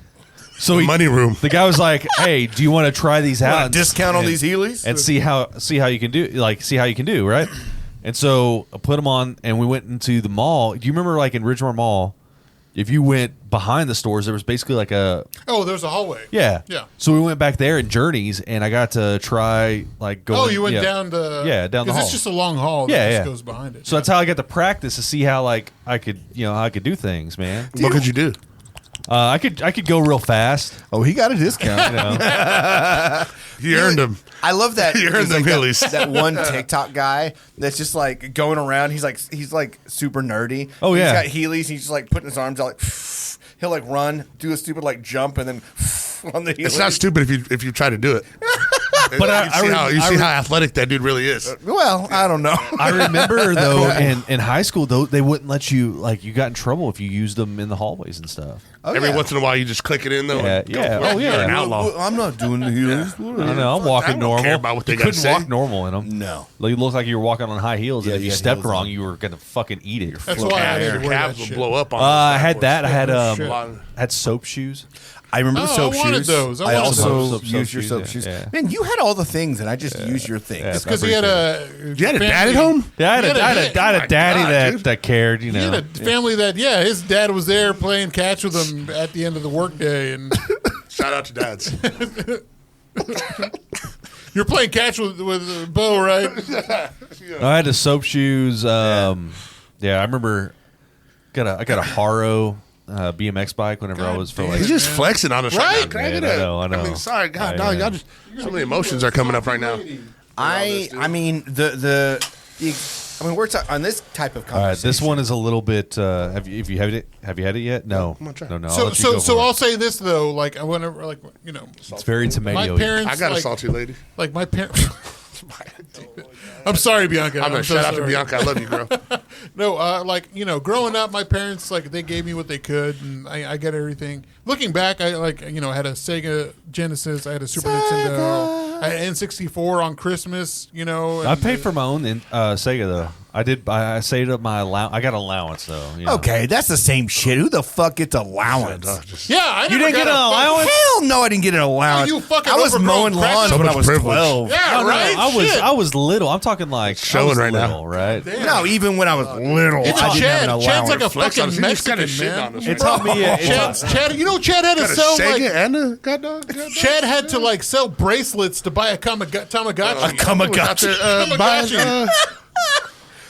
So The money room. The guy was like, "Hey, do you want to try these out? Want a and- discount on and- these Heelys? and see how you can do, right?" And so I put them on, and we went into the mall. Do you remember, like in Ridgemore Mall, if you went behind the stores, there was basically like a Oh, there's a hallway. yeah. Yeah. So we went back there in Journeys, and I got to try like going. Oh, you went yeah. down the down the because hall. it's just a long hall that Yeah, just yeah. goes behind it. So that's how I got to practice to see how like I could do things, man. What could you do? I could go real fast. Oh, he got a discount. You know? You earned them. I love that. You earned he's them like Heelys. that one TikTok guy that's just like going around. He's like super nerdy. Oh, yeah. He's got Heelys. He's just like putting his arms out like he'll like run, do a stupid like jump, and then on the Heelys. It's not stupid if you try to do it. But you see how athletic that dude really is. Well, I don't know. I remember though in high school though they wouldn't let you like you got in trouble if you used them in the hallways and stuff. Oh, Every yeah. once in a while, you just click it in though. Yeah, and go yeah. for it. Oh, yeah. You're an Well, outlaw. Well, I'm not doing the Heelys. I don't know. I'm walking I don't normal. care about what they you gotta couldn't say. walk normal in them. No. Like, you looked like you were walking on high heels, Yeah, and if you you had stepped heels wrong, on. you were gonna fucking eat it. That's why I had Your to wear that calves will shit. blow up on I those had bad that. I boys. had shit. had soap shoes. I remember Oh, soap I wanted shoes. those. I I wanted also those. used your soap Yeah, shoes. yeah. Man, you had all the things, and I just used your things. Yeah, It's because he had You had a dad at home? Yeah, I had He a had a daddy God, that dude. that cared. You He know. had a family that his dad was there playing catch with him at the end of the workday, and Shout out to dads. you're playing catch with Bo, right? I had the soap shoes. Yeah, I remember. I got a Haro BMX bike whenever I was for like. He's just flexing on us right, Right? now. Man, Look at that. I know. I mean, sorry, God, I dog, know. y'all just so many emotions are coming up right now. I mean I mean, we're on this type of All conversation. right, this one is a little bit. Have you had it? Have you had it yet? No, I'm gonna try. no. I'll So let you go for it. I'll say this though, like whenever, like It's very tomato. my parents, I got a like, salty lady. like my parents. I'm sorry, Bianca. I'm gonna so shout out to sorry. Bianca. I love you, girl. No, like growing up, my parents like they gave me what they could, and I got everything. Looking back, I like had a Sega Genesis, I had a Super Nintendo, I had an N64 on Christmas. I paid for my own Sega though. I did. I saved up my allowance. I got allowance though. You know. Okay, that's the same shit. Who the fuck gets allowance? Yeah, I You never didn't got get an a fucking- allowance? Hell no, I didn't get an allowance. you fucking I was overgrown mowing cracker. lawns So when I much was privilege. 12. Yeah, No, no, right. I was little. I'm talking like Showing I was right now. little, right? No, even when I was little, It's I didn't have Chad. an Chad's like a allowance. Flex on us. fucking He just kinda Mexican, shitting man. on us. It taught me. Chad, you know, Chad had to Got a sell Sega like. and a god dog. Chad had to like sell bracelets to buy a Tamagotchi. Tamagotchi. Buying,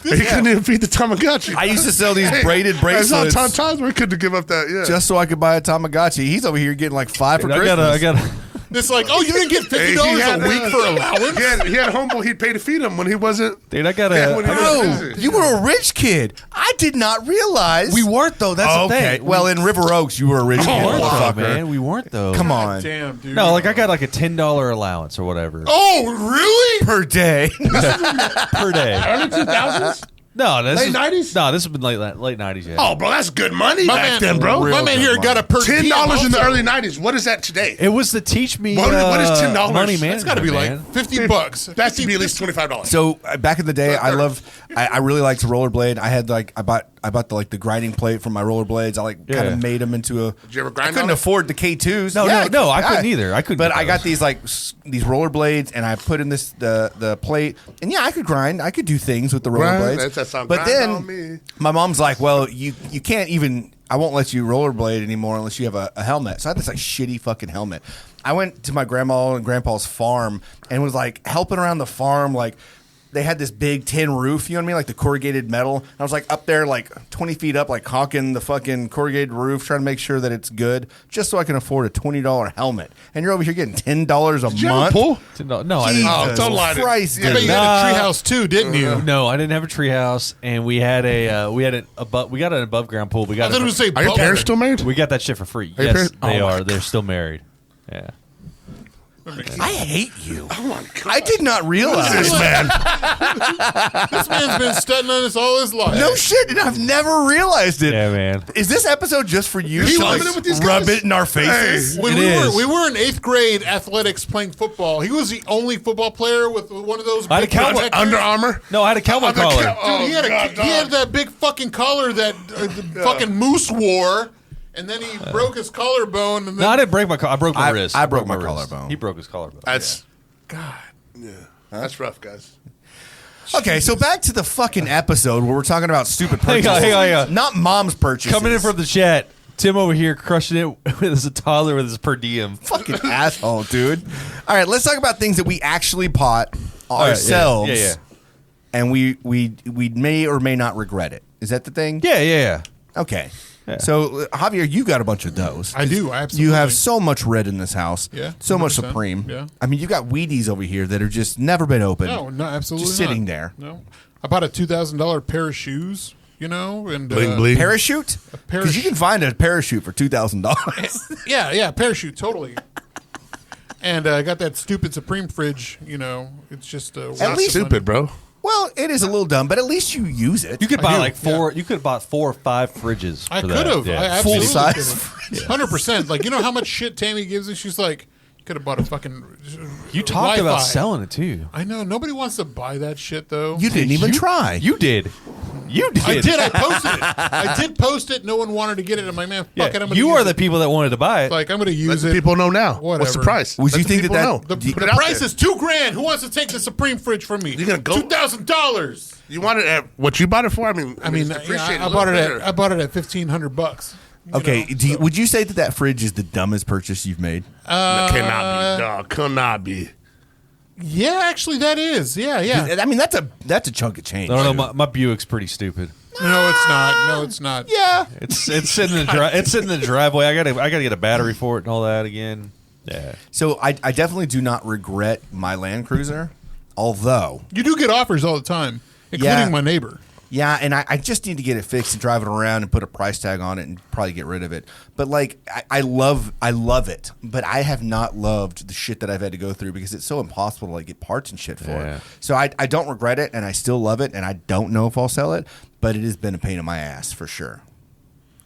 he couldn't even feed the Tamagotchi. I used to sell these braided There's bracelets times where he couldn't give up that. Yeah. just so I could buy a Tamagotchi. He's over here getting like 5 for I Christmas. got. It's like, oh, you didn't get $50 a week for allowance? He had a homeboy he'd pay to feed him when he wasn't. Dude, I got Yeah, when he a. was Bro, busy. you were a rich kid. I did not realize. We weren't though. That's the okay. thing. Well, in River Oaks, you were a rich we kid, weren't though, motherfucker. man. We weren't though. Come on. Damn, dude. No, like I got like a $10 allowance or whatever Oh, really? Per day. per day. Early 2000s? No, this Late is, 90s? No, this has been late 90s. Yeah. Oh, bro, that's good money My back man, then, bro. My man here got a per $10 diem in the also. early 90s. What is that today? It was to teach me What is $10? money That's management. It's got to be like man. $50. That should be at least $25. So back in the day, I really liked to rollerblade. I had I bought the grinding plate for my rollerblades. I kind Yeah. of made them into a. Did you ever I grind couldn't on it? afford the K2s. No, I couldn't either. I couldn't But get I got those. these rollerblades, and I put in the plate, and yeah, I could grind. I could do things with the Grind, rollerblades. that's that song, But Grind then on Me. my mom's like, "Well, you can't even. I won't let you rollerblade anymore unless you have a helmet." So I had this shitty fucking helmet. I went to my grandma and grandpa's farm and was helping around the farm. They had this big tin roof, you know what I mean? Like the corrugated metal. And I was up there 20 feet up, honking the fucking corrugated roof, trying to make sure that it's good, just so I can afford a $20 helmet. And you're over here getting $10 a Did you have a month. pool? No, I didn't. Oh, don't lie to Christ, Yeah, I bet you dude. had a treehouse too, didn't you? No, I didn't have a treehouse, and we got an above ground pool. We I got thought it it was say Are your parents still married? we got that shit for free. Are your Yes, parents- they Oh, my are. They're still married. Yeah. I hate you. Oh, my God. I did not realize This man. This man's been studying on this all his life. No shit, and I've never realized it. Yeah, man. Is this episode just for you He to living it with these rub guys? it in our faces? Hey. When It is. we were in 8th grade athletics playing football. He was the only football player with one of those I had big a cowboy- protectors. Under Armour? No, I had a cowboy Under collar. cow- Oh, Dude, he had God, he had dog. that big fucking collar that the fucking Moose wore, and then he broke his collarbone. And then, No, I didn't break my collar. I broke my wrist. I broke my wrist. collarbone. He broke his collarbone. That's God. that's rough, guys. Okay, so back to the fucking episode where we're talking about stupid Hang purchases. on, hang on. Not mom's purchases. Coming in from the chat, Tim over here crushing it as a toddler with his per diem. fucking asshole, dude. All right, let's talk about things that we actually bought ourselves. Yeah. And we may or may not regret it. Is that the thing? Yeah. Okay. Yeah. So Javier, you got a bunch of those. I do. I absolutely. You have so much red in this house. Yeah, So much 100%. Supreme. Yeah. I mean, you got Wheaties over here that are just never been opened. No, absolutely Just not. sitting there. No, I bought a $2,000 pair of shoes. And Bling, bling. Parachute? Because you can find a parachute for $2,000. yeah, parachute, totally. And I got that stupid Supreme fridge. It's just At least- Stupid, bro. Well, it is a little dumb, but at least you use it. You could I buy do, like four. You could have bought 4 or 5 fridges. I for could that. have. Yeah. I absolutely Full size could've. 100%. Like, you know how much shit Tammy gives me? She's like, you could have bought a fucking. You talked about Wi-Fi. selling it too. I know. Nobody wants to buy that shit, though. You didn't even try. You did. You did. I did. I posted it. I did post it. No one wanted to get it. I'm like, man, fuck Yeah, it. I'm gonna you use are it. the people that wanted to buy it. Like, I'm going to Let use the it. people know now. What's the Whatever. price? Would Let you the think people that- know. The, Do you- Put the it out price there. is $2,000. Who wants to take the Supreme fridge from me? You gonna go- $2,000. You want it at what you bought it for? I mean, I appreciate bought it at $1,500. Okay, would you say that fridge is the dumbest purchase you've made? Cannot be, dog. Cannot be. Yeah, actually, that is. Yeah. I mean, that's a chunk of change. No, my Buick's pretty stupid. No, it's not. No, it's not. Yeah. It's sitting in the driveway. I gotta get a battery for it and all that again. Yeah. So I definitely do not regret my Land Cruiser, although You do get offers all the time, including Yeah. my neighbor. yeah, and I just need to get it fixed and drive it around and put a price tag on it and probably get rid of it. But I love it, but I have not loved the shit that I've had to go through because it's so impossible to get parts and shit for Yeah. it. So I don't regret it, and I still love it, and I don't know if I'll sell it, but it has been a pain in my ass for sure.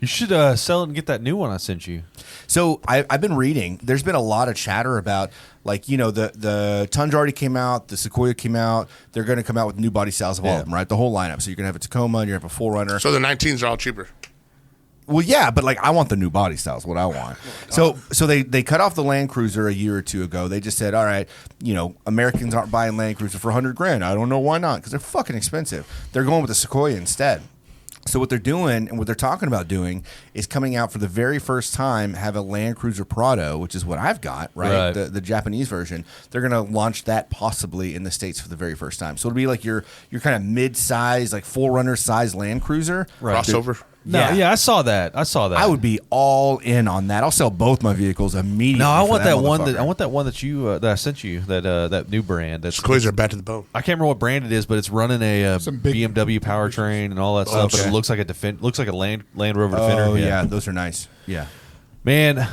You should sell it and get that new one I sent you. So I've been reading. There's been a lot of chatter about, like, the Tundra already came out, the Sequoia came out. They're going to come out with new body styles of all of them, right? The whole lineup. So you're going to have a Tacoma, and you're going to have a 4Runner. So the 19s are all cheaper. Well, yeah, but like I want the new body styles. What I want. So they cut off the Land Cruiser a year or two ago. They just said, all right, Americans aren't buying Land Cruiser for $100,000. I don't know why not, because they're fucking expensive. They're going with the Sequoia instead. So what they're doing and what they're talking about doing is coming out for the very first time, have a Land Cruiser Prado, which is what I've got, right? The Japanese version. They're going to launch that possibly in the States for the very first time. So it'll be like your kind of mid-size, like 4Runner size Land Cruiser. Right. Crossover. No, yeah, I saw that. I would be all in on that. I'll sell both my vehicles immediately. No, I for want that one. motherfucker. I want that one that you that I sent you. That new brand. That's Sequoias are bad to the bone. I can't remember what brand it is, but it's running a Some big- BMW powertrain and all that stuff. But okay. it looks like a Land Rover Defender. Oh yeah, those are nice. Yeah. Man,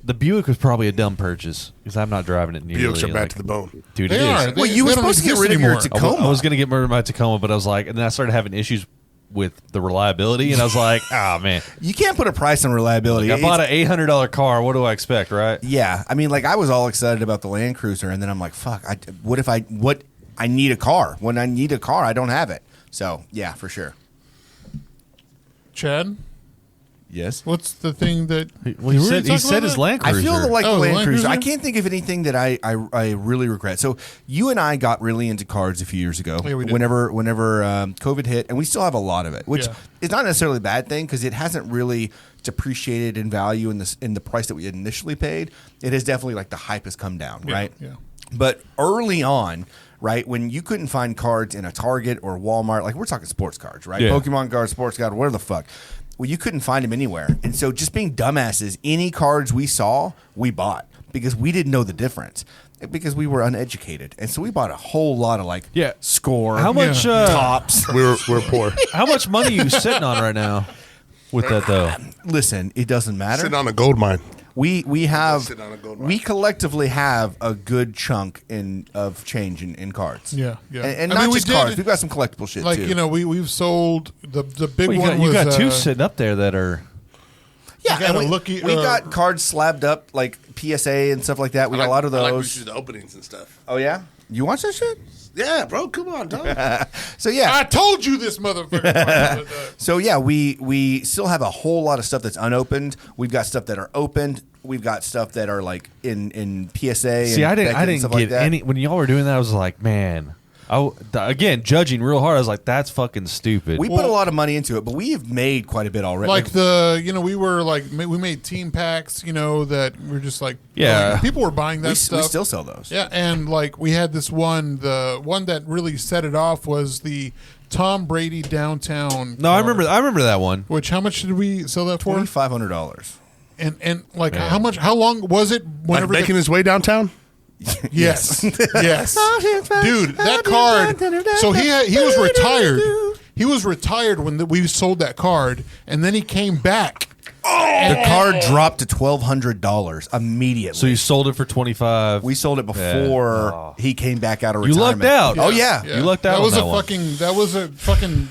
the Buick was probably a dumb purchase because I'm not driving it nearly. Buicks are bad like, to the bone. dude. They It is. are. Well, you were They don't supposed to get exist rid of your anymore. Tacoma. I was going to get rid of my Tacoma, but I was like, and then I started having issues with the reliability, and I was like, oh man, You can't put a price on reliability. I It's- bought an $800 car. What do I expect, right? Yeah, I mean, like I was all excited about the Land Cruiser, and then I'm like, fuck. What I need a car. When I need a car, I don't have it. So yeah, for sure. Chad, Yes. what's the thing that Well, you he were said talking his about that? Land Cruiser. I feel like Oh, the the Land Land Cruiser. I Cruiser? can't think of anything that I really regret. So you and I got really into cards a few years ago. Yeah, we did. Whenever COVID hit, and we still have a lot of it, which Yeah. is not necessarily a bad thing because it hasn't really depreciated in value in the price that we initially paid. It has definitely, like, the hype has come down, right? Yeah. But early on, right, when you couldn't find cards in a Target or Walmart, like we're talking sports cards, right? Yeah. Pokemon cards, sports cards, whatever the fuck. Well, you couldn't find them anywhere. And so just being dumbasses, any cards we saw, we bought because we didn't know the difference. Because we were uneducated. And so we bought a whole lot of, like, Yeah. Score, How much? Tops. We're poor. How much money are you sitting on right now with that though? Listen, it doesn't matter. Sitting on a gold mine. We have Sitting on a gold we mine. collectively have a good chunk of change in cards. Yeah, yeah. And I not mean, we just did- cards. We've got some collectible shit Like, too. we've sold the big Well, one you was got two sitting up there that are. yeah, got and a looky- we got cards slabbed up like PSA and stuff like that. We got a lot of I like those. the openings and stuff. Oh yeah, you watch that shit? Yeah, bro. Come on, dog. So yeah, I told you this motherfucker. so yeah, we still have a whole lot of stuff that's unopened. We've got stuff that are opened. We've got stuff that are like in PSA. See, and I Beckett and didn't stuff get like that. any when y'all were doing that. I was like, man, again judging real hard. I was like, that's fucking stupid. We put a lot of money into it, but we've made quite a bit already. like we were like we made team packs, that we're just like Yeah. people were buying that we stuff. still sell those. Yeah, and like we had this one. The one that really set it off was the Tom Brady downtown. no, I card, remember that one. Which how much did we sell that for? $2,500. And like Yeah. how much? How long was it? Like Whenever making his way downtown. yes, yes, dude, that card. So he was retired. He was retired when we sold that card, and then he came back. The card dropped to $1,200 immediately. So you sold it for 25. we sold it before he came back out of You retirement. lucked out. Oh yeah, You lucked out That on was that a one. fucking. That was a fucking.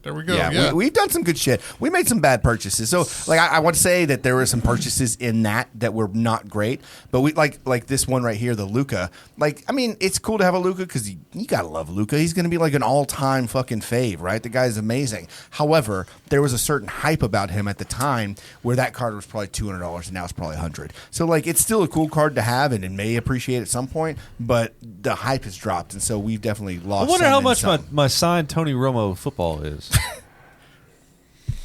There we go. Yeah, Yeah, we've done some good shit. We made some bad purchases. So, like, I want to say that there were some purchases in that were not great. But we like this one right here, the Luca. Like, I mean, it's cool to have a Luca because you gotta love Luca. He's gonna be like an all-time fucking fave, right? The guy's amazing. However, there was a certain hype about him at the time where that card was probably $200 and now it's probably $100. So, like, it's still a cool card to have and it may appreciate at some point, but the hype has dropped, and so we've definitely I lost. wonder some how and much some. my signed Tony Romo football is.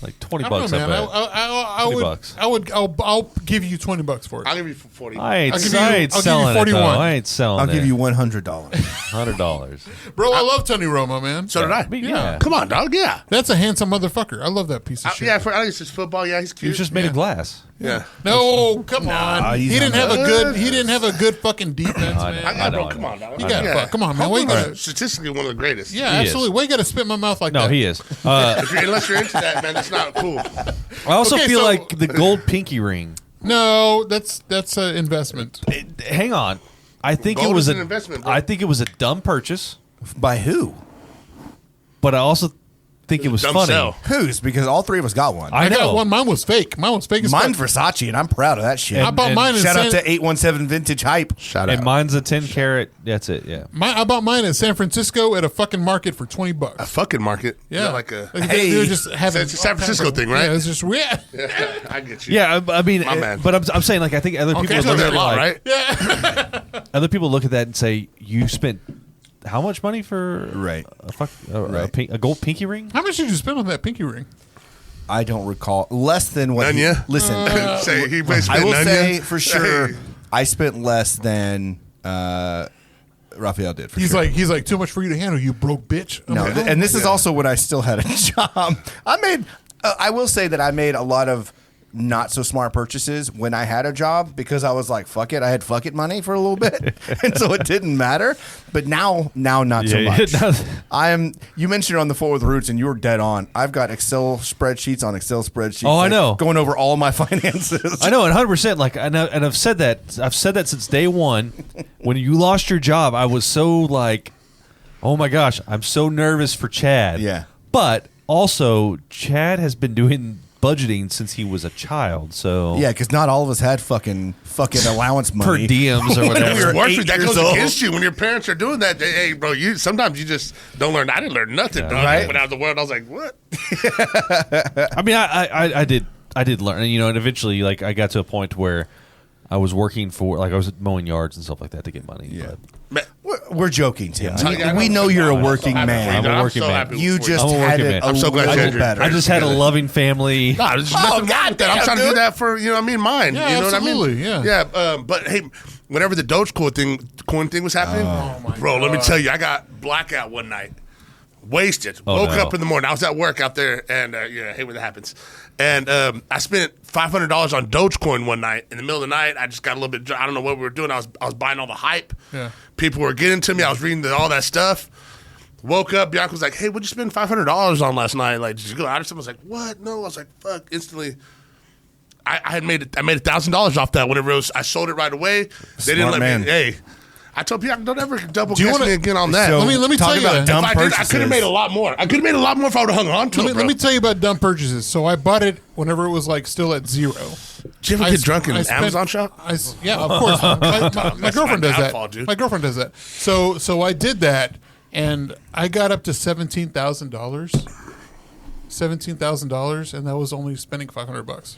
Like $20 I don't know, man. I bet. I'll give you $20 for it. I'll give you 40. I ain't, I'll give you- I ain't I'll give you selling it, 41. though. I ain't selling I'll it. give you $100. $100. Bro, I love Tony Romo, man. So did I. Yeah. Come on, dog. Yeah. That's a handsome motherfucker. I love that piece of shit. Yeah, for at least it's football. Yeah, he's He cute. was just made of glass. yeah. No, come on. he's He didn't not have a bad. good. He didn't have a good fucking defense, I man. know. I bro, know. come on, dog. You gotta come on, man. Why you gotta? Statistically, one of the greatest. Yeah, He is. absolutely. Why you gotta spit in my mouth like No, that? he is. Unless you're into that, man, it's not cool. I also Okay, feel so- like the gold pinky ring. No, that's an investment. Hang on. I think Gold it was is an investment, bro. I think it was a dumb purchase, By who? but I also think it was Dumb funny. sell. Whose? Because all three of us got one. I know. got one. Mine was fake. Mine was fake as Mine's fuck. Versace, and I'm proud of that shit. I bought mine in Shout out San- to 817 Vintage Hype. Shout And out. mine's a 10 carat. That's it. Yeah. I bought mine in San Francisco at a fucking market for $20. A fucking market. Yeah, Like a. they were just having It's a San Francisco thing, right? Yeah, it's just weird. I get you. Yeah. I mean, My man. but I'm saying like I think other people You look know at that it law, like, right? other people look at that and say you spent how much money for Right. a gold pinky ring? How much did you spend on that pinky ring? I don't recall. Less than what. None ya? Listen, Say he basically I will none say ya? for sure, Hey. I spent less than Raphael did. For He's sure. like too much for you to handle, you broke bitch. I'm No, like, and this is also when I still had a job. I will say that I made a lot of not so smart purchases when I had a job because I was like, fuck it. I had fuck it money for a little bit. And so it didn't matter. But now not so Yeah, much. You mentioned it on the Four with Roots and you were dead on. I've got Excel spreadsheets on Excel spreadsheets. Oh, I know. Going over all my finances. I know, and 100%. Like, and I've said that. I've said that since day one. When you lost your job, I was so like, oh my gosh, I'm so nervous for Chad. Yeah. But also, Chad has been doing budgeting since he was a child. So Yeah, because not all of us had fucking allowance per money. diems or When whatever. we were It's worse 8 if that years goes old. against you when your parents are doing that. Hey, bro, sometimes you just don't learn. I didn't learn nothing. Dog. Right. I went out of the world. I was like, what? I mean, I did learn, and eventually, like, I got to a point where I was working for, like, I was mowing yards and stuff like that to get money. Yeah. But Man, We're joking, Tim. Yeah, We know you're a working man. I'm a working so man. happy You for just I'm a had working it man. a I'm so glad little you had your better. I just had a loving family. Nah, there's nothing wrong with that. I'm trying to do dude. that for mine. Yeah, you know absolutely, what I mean? yeah. Yeah. But hey, whenever the Dogecoin thing was happening, bro, let me tell you, I got blackout one night, wasted. Woke no. up in the morning. I was at work out there, and I hate when that happens. And I spent $500 on Dogecoin one night. In the middle of the night, I just got a little bit. I don't know what we were doing. I was buying all the hype. Yeah. People were getting to me. I was reading all that stuff. Woke up. Bianca was like, "Hey, what'd you spend $500 on last night? Like, did you go out or something?" I was like, "What? No." I was like, "Fuck!" Instantly, I made $1,000 off that. Whenever I sold it right away. They didn't let man. me. Hey, I told Bianca, don't ever double you guess wanna- me again on that. So, Let me talk tell you about that. dumb if I did, I purchases. could have made a lot more. I could have made a lot more if I would have hung on to it. Let me tell you about dumb purchases. So I bought it whenever it was like still at zero. Did you ever get drunk in an spent- Amazon shop? Yeah, of course. My That's girlfriend my does downfall, that. dude. My girlfriend does that. So I did that, and I got up to $17,000. $17,000, and that was only spending $500.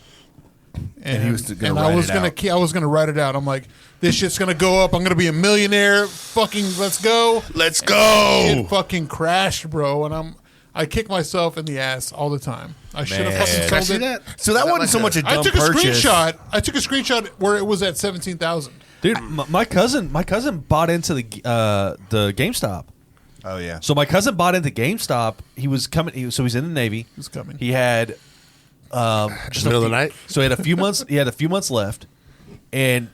And he was gonna I write was it gonna out. I was gonna write it out. I'm like, this shit's gonna go up. I'm gonna be a millionaire. Fucking let's go. Let's go. It fucking crashed, bro, and I kick myself in the ass all the time. I should have Man. fucking Can I sold see it. that? So that wasn't so much a dumb I took a purchase. screenshot. I took a screenshot where it was at 17,000. Dude, my cousin bought into the GameStop. Oh yeah. So my cousin bought into GameStop. He was coming. So he's in the Navy. He's coming. He had Just middle of the night. So he had a few months. He had a few months left, and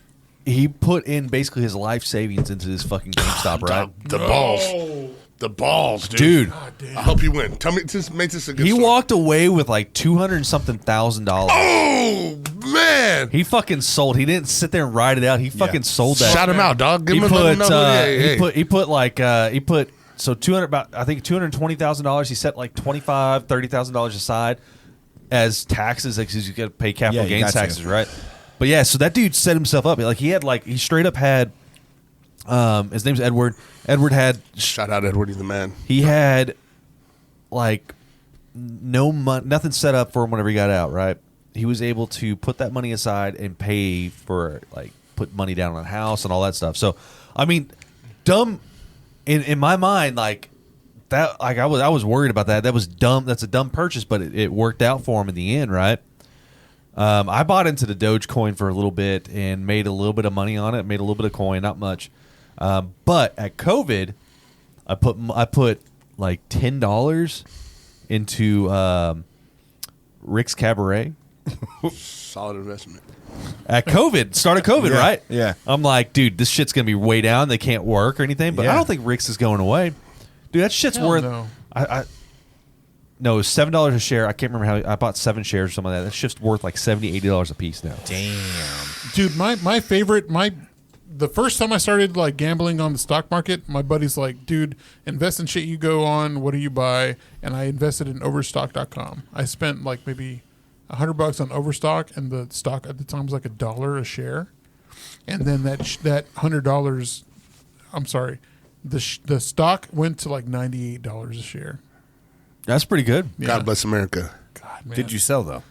he put in basically his life savings into this fucking GameStop, right? The balls. The balls, dude. Dude, I hope you win. Tell me, make this a good he story. walked away with like $200,000. Oh, man. He fucking sold. He didn't sit there and write it out. He fucking sold that. Shout him out, dog. Give He him put, a number. he put so 200 about I think $220,000. He set like $30,000 aside as taxes because you got to pay capital Yeah, you gains got to. taxes, right? But yeah, so that dude set himself up. Like he straight up had. His name's Edward. Edward had Shout out Edward, he's the man. he had like no money, nothing set up for him whenever he got out. Right, he was able to put that money aside and pay for like put money down on a house and all that stuff. So, I mean, dumb in my mind, like that. Like I was worried about that. That was dumb. That's a dumb purchase, but it worked out for him in the end, right? I bought into the Dogecoin for a little bit and made a little bit of money on it. Made a little bit of coin, not much. But at COVID, I put like $10 into Rick's Cabaret. Solid investment. At COVID, start of COVID, Yeah, right? yeah. I'm like, dude, this shit's gonna be way down. They can't work or anything. But Yeah. I don't think Rick's is going away, dude. That shit's Hell worth. no. No, it was $7 a share. I can't remember how I bought 7 shares or something like that. That shit's worth like $70, $80 a piece now. Damn. Dude, my favorite, the first time I started like gambling on the stock market, my buddy's like, dude, invest in shit you go on. What do you buy? And I invested in overstock.com. I spent like maybe $100 on Overstock, and the stock at the time was like $1 a share. And then that $100, I'm sorry, the stock went to like $98 a share. That's pretty good. Yeah. God bless America. God, man. Did you sell though?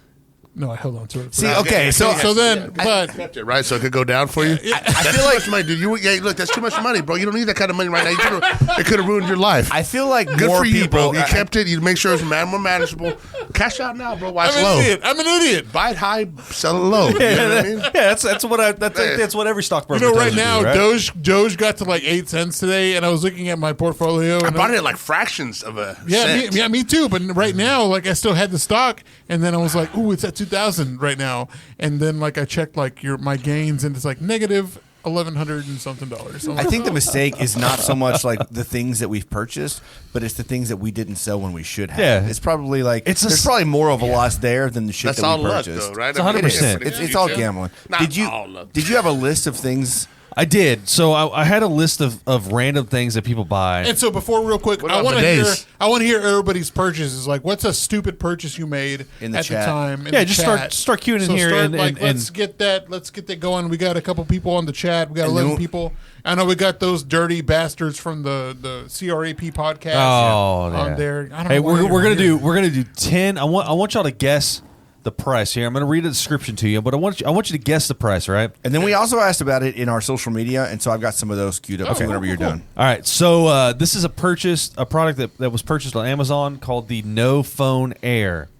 No, I held on to it. See, okay, so then, but Kept it, right? So it could go down for you. I feel Too like much money, dude. Look, that's too much money, bro. You don't need that kind of money right now. It could have ruined your life. I feel like Good more for you, people. bro. You kept it. You make sure it's more manageable. Cash out now, bro. Why it's I'm low? an idiot. I'm an idiot. Buy it high, sell it low. You know what I mean? Yeah, that's what every stockbroker You know, tells right now, to do, right? Doge got to like 8 cents today, and I was looking at my portfolio. I And bought it at like fractions of a cent. me too. But right now, like I still had the stock, and then I was like, "Ooh, it's at 2,000 right now." And then like I checked like my gains, and it's like negative $1,100 and something dollars. So I'm I like, think the mistake is not so much like the things that we've purchased, but it's the things that we didn't sell when we should have. Yeah. It's probably like It's probably more of a loss there than the shit That's that all we luck, purchased. though, right? It's 100%. It's all gambling. Not Did you all luck. did you have a list of things? I did. So I had a list of random things that people buy. And so before, real quick, What I about want bidets? to hear everybody's purchases. Like, what's a stupid purchase you made In the at chat. the time? Yeah, just start queuing in here and- let's get that going. We got a couple people on the chat. We got And 11 then- people. I know we got those dirty bastards from the CRAP podcast. Oh, on yeah. there. I don't Hey, know why we're they're gonna here. do 10. I want y'all to guess the price here. I'm gonna read a description to you, but I want you to guess the price, right? And then we also asked about it in our social media, and so I've got some of those queued up. So whenever you're done. All right. So this is a product that was purchased on Amazon called the No Phone Air.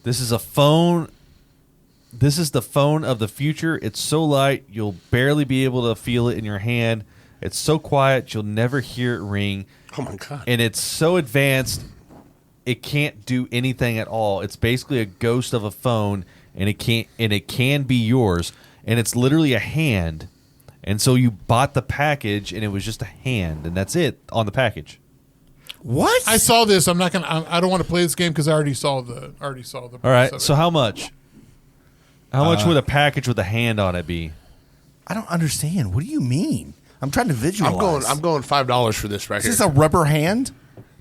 This is a phone. This is the phone of the future. It's so light you'll barely be able to feel it in your hand. It's so quiet you'll never hear it ring. Oh my God. And it's so advanced it can't do anything at all. It's basically a ghost of a phone, and it can be yours. And it's literally a hand. And so you bought the package, and it was just a hand, and that's it on the package. What? I saw this. I'm not gonna. I don't want to play this game because I already saw the. All price right. of So it. how much? How much would a package with a hand on it be? I don't understand. What do you mean? I'm trying to visualize. I'm going $5 for this right Is here. this a rubber hand?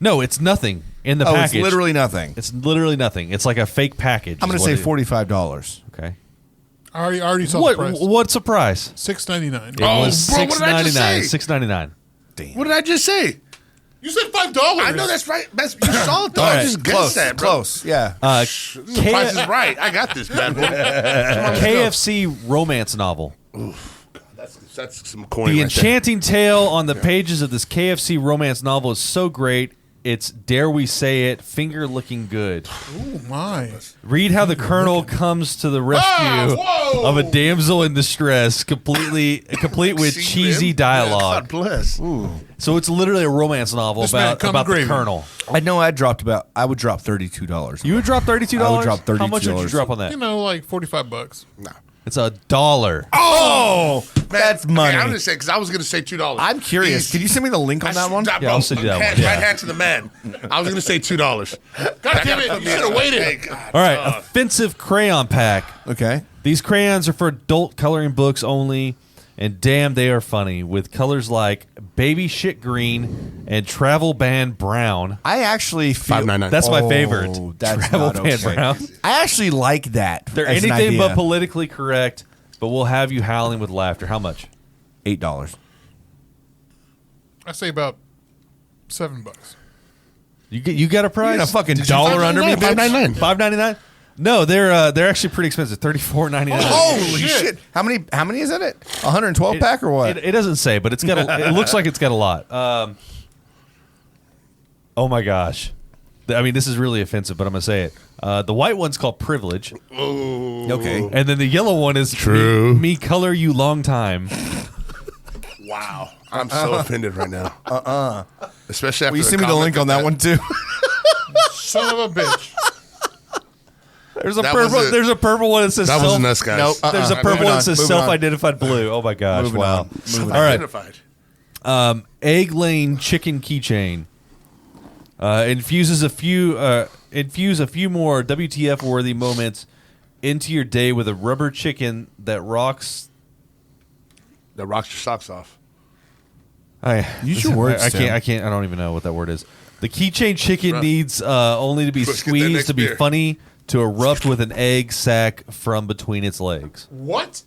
No, it's nothing in the Oh, package. it's literally nothing. It's literally nothing. It's like a fake package. I'm going is to what say it- $45. Okay. I already saw the price. What's the price? $6.99. It Oh, was bro, what did I just say? $6.99. Damn. What did I just say? You said $5. I know that's right. You saw it though. All I right. just guessed Close. that, bro. Close. Yeah. The price is right. I got this, bad boy. Come on, let's go. KFC romance novel. That's some coin The right enchanting tale on the pages of this KFC romance novel is so great. It's, dare we say it, finger looking good. Oh my! Read how the Colonel comes to the rescue whoa! of a damsel in distress, complete with See cheesy them? dialogue. God bless. So it's literally a romance novel This man come about the gravy. Colonel. I know I would drop $32. You would drop $32? I would drop How much would you $32. drop on that? You know, like $45. Nah. It's $1. Oh, that's money. Okay, I'm gonna say because I was gonna say $2. I'm curious. Easy. Can you send me the link on that one? Yeah, I'll send you that one. Right Yeah. hand to the man. I was gonna say $2. God damn it! You should have waited. All right, offensive crayon pack. Okay. These crayons are for adult coloring books only, and damn, they are funny with colors like baby shit green and travel band brown. I actually feel $5.99. That's my favorite. That's Travel not band okay. brown. I actually like that. They're as an anything idea. but politically correct, but we'll have you howling with laughter. How much? $8. I say about $7. You got a price? You got a fucking you dollar under me, bitch? $5.99. $5.99? No, they're actually pretty expensive. $34.99. Holy shit! How many is in it? 112 pack or what? It doesn't say, but it's got. It looks like it's got a lot. Oh my gosh! I mean, this is really offensive, but I'm gonna say it. The white one's called Privilege, Okay. and then the yellow one is True. Me color you long time. Wow. I'm so offended right now. Especially after Will you the send me the comment link on that one too? Son of a bitch! There's a That purple. wasn't- There's a purple one that says. That wasn't us, guys. Nope. There's a purple Moving one on, that says moving on. self-identified blue. Oh my gosh! Moving wow. on, moving All right. Identified. Egg Lane chicken keychain. Infuse a few more WTF worthy moments into your day with a rubber chicken that rocks That rocks your socks off. Use your words, I Sam. can't. I don't even know what that word is. The keychain chicken needs only to be Let's get that squeezed next to be beer. funny to erupt with an egg sac from between its legs. What?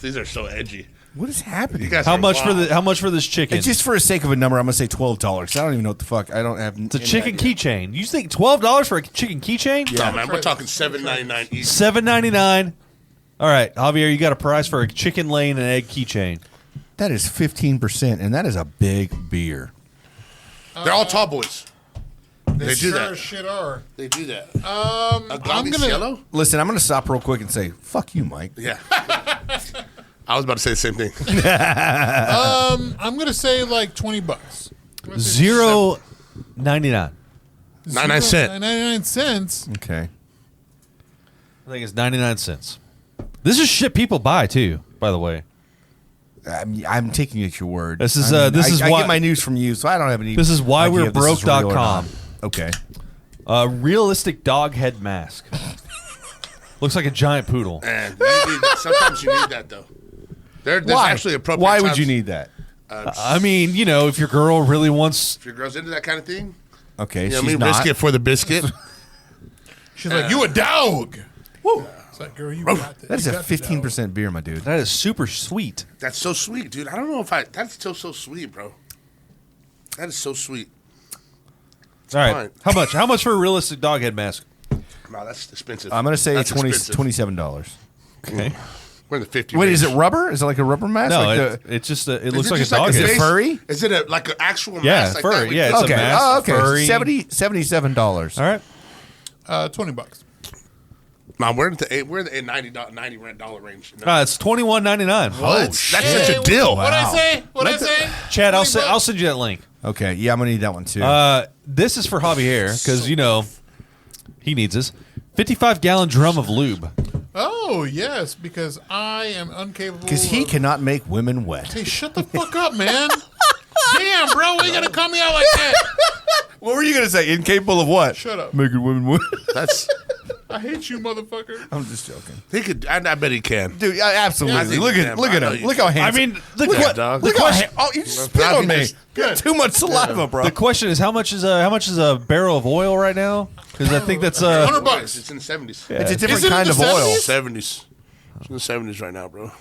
These are so edgy. What is happening? You guys How are much for wild. the? How much for this chicken? It's just for the sake of a number, I'm gonna say $12. I don't even know what the fuck. I don't have. It's a chicken keychain. You think $12 for a chicken keychain? No, man, we're talking $7.99 each. $7.99. All right, Javier, you got a prize for a chicken lane and egg keychain. That is 15%, and that is a big beer. They're all tall boys. They do Sure that. as shit are. They do that. I'm gonna. Yellow? Listen, I'm gonna stop real quick and say, "Fuck you, Mike." Yeah. I was about to say the same thing. I'm gonna say like $20. $0.99. 99 cents. 99 cents. Okay. I think it's 99 cents. This is shit people buy too, by the way. I'm taking you at your word. This is, I this is I why- get my news from you, so I don't have any. This is why idea we're if this is real or broke.com. not. Okay. Realistic dog head mask. Looks like a giant poodle. And you need that. Sometimes you need that, though. There's Why? actually appropriate Why would times- you need that? I mean, you know, if your girl really wants... If your girl's into that kind of thing, Okay, you know she's what I mean? not. Risk it for the biscuit. She's like, "You a dog?" Woo. It's like, girl, you got this. That is You a got the dog. 15% beer, my dude. That is super sweet. That's so sweet, dude. I don't know if I. That's still so sweet, bro. That is so sweet. All right. fine. How much? How much for a realistic dog head mask? No, that's expensive. I'm gonna say That's expensive. $27. Okay. We're in the 50. Wait, range. is it rubber? Is it like a rubber mask? No, like it's just a, it Is looks it like a just dog is head. it face? furry? Is it like an actual Yeah, mask? Like furry. That? Yeah, it's a okay. mask, Oh, okay. furry. $77. All right. $20. Mom, we're in the $90 range. No. It's $21.99. That's such a deal. What'd I say? What'd I say? Chad, I'll 20 send bucks? you that link. Okay, yeah, I'm gonna need that one too. This is for Javier because you know he needs this 55-gallon drum of lube. Oh yes, because I am incapable. Because he of- cannot make women wet. Hey, shut the fuck up, man. Damn, bro, why you gotta call me out like that? What were you gonna say? Incapable of what? Shut up. Making women wet. That's I hate you, motherfucker. I'm just joking, he could. I bet he can. dude. Absolutely. I think look you at can, look bro. at I know him. you Look can. how handsome. I mean, the look Yeah, what? dog. Look The how question- oh, you spit on me. Good. Too much saliva, bro. the question is how much is a barrel of oil right now? Because I think that's $100. It's in the 70s. It's a different Is it in kind the of oil. 70s. It's in the 70s right now, bro.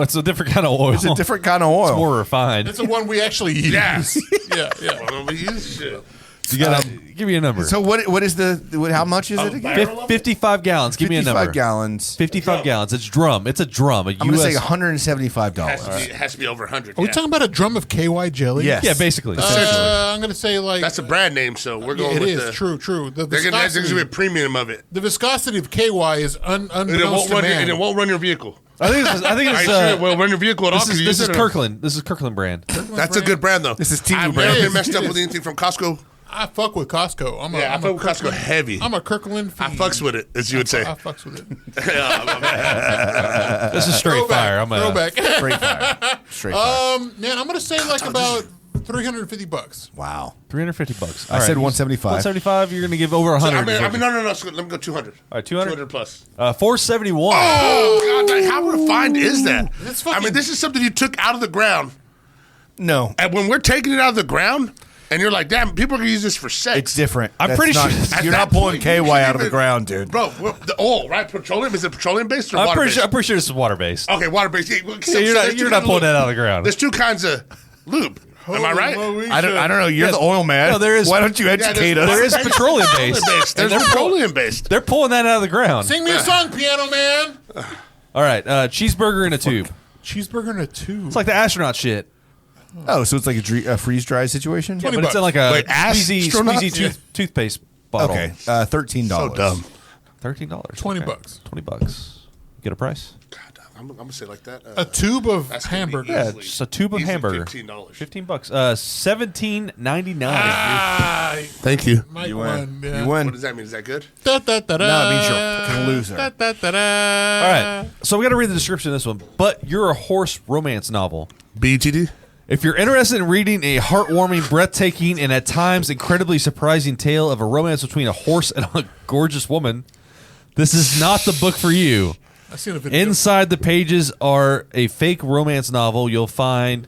it's a different kind of oil. It's a different kind of oil. It's more refined. It's the one we actually use. Yes. Yeah, yeah. Well, we use shit. You gotta give me a number. So what is how much is it again? 55 gallons. Give me a 55 number. gallons. 55 gallons. It's drum. It's a drum. A I'm gonna say US. $175. It has to be over 100. Are we yeah. talking about a drum of KY jelly? Yes. Yeah, basically. I'm gonna say like That's a brand name, so we're going it with is the. true. The There's going to viscosity, be a premium of it. the viscosity of KY is And it unbeknownst won't to run. man. And it won't run your vehicle. I think it's. Are you sure it won't run your vehicle at all? This is, 'Cause you this use is it or- Kirkland. This is Kirkland brand. That's a good brand, though. This is Timu I've brand. never It been is, messed it up is. with anything from Costco. I fuck with Costco. I'm I a fuck with Costco Kirkland- heavy. I'm a Kirkland I fiend. fucks with it, as you would say. I fucks with it. This is straight fire. I'm a. Throwback. Straight fire. Straight fire. Man, I'm gonna say like about $350. Wow. $350. I said 175. 175. You're gonna give over 100. No. So let me go 200. All right, 200? 200 plus. 471. Oh, God, how refined is that? That's I fucking- mean, this is something you took out of the ground. No, And when we're taking it out of the ground, and you're like, damn, people are going to use this for sex. it's different. I'm That's pretty not- sure- At you're that not pulling point, KY you out of the even- ground, dude. Bro, the oil, right? Petroleum? Is it petroleum-based or I'm water-based? pretty sure this is water based. Okay, water-based. Yeah, You're not pulling that out of the ground. There's two kinds of lube. Am I right? I don't know. You're Yes. the oil man. No, there is- Why don't you educate us? There is petroleum based. There's petroleum-based. They're pulling that out of the ground. Sing me a song, piano man. All right, cheeseburger in a tube. Cheeseburger in a tube. It's like the astronaut shit. Oh, so it's like a freeze dry situation? But it's in like a Wait, astronaut? squeezy toothpaste bottle. Okay, $13. So dumb. $13. $20. $20. Get a price. God, I'm going to say it like that. A tube of That's gonna be hamburger. Yeah, easily- just a tube of easily hamburger. $15. $15. $17.99. Thank you. Mike You won. win. Yeah. You What win. does that mean? Is that good? Da, da, da, da. No, it means you're a fucking loser. Da, da, da, da. All right, so we got to read the description of this one. But you're a horse romance novel. BTD? If you're interested in reading a heartwarming, breathtaking, and at times incredibly surprising tale of a romance between a horse and a gorgeous woman, this is not the book for you. I've seen a video. Inside the pages are a fake romance novel. You'll find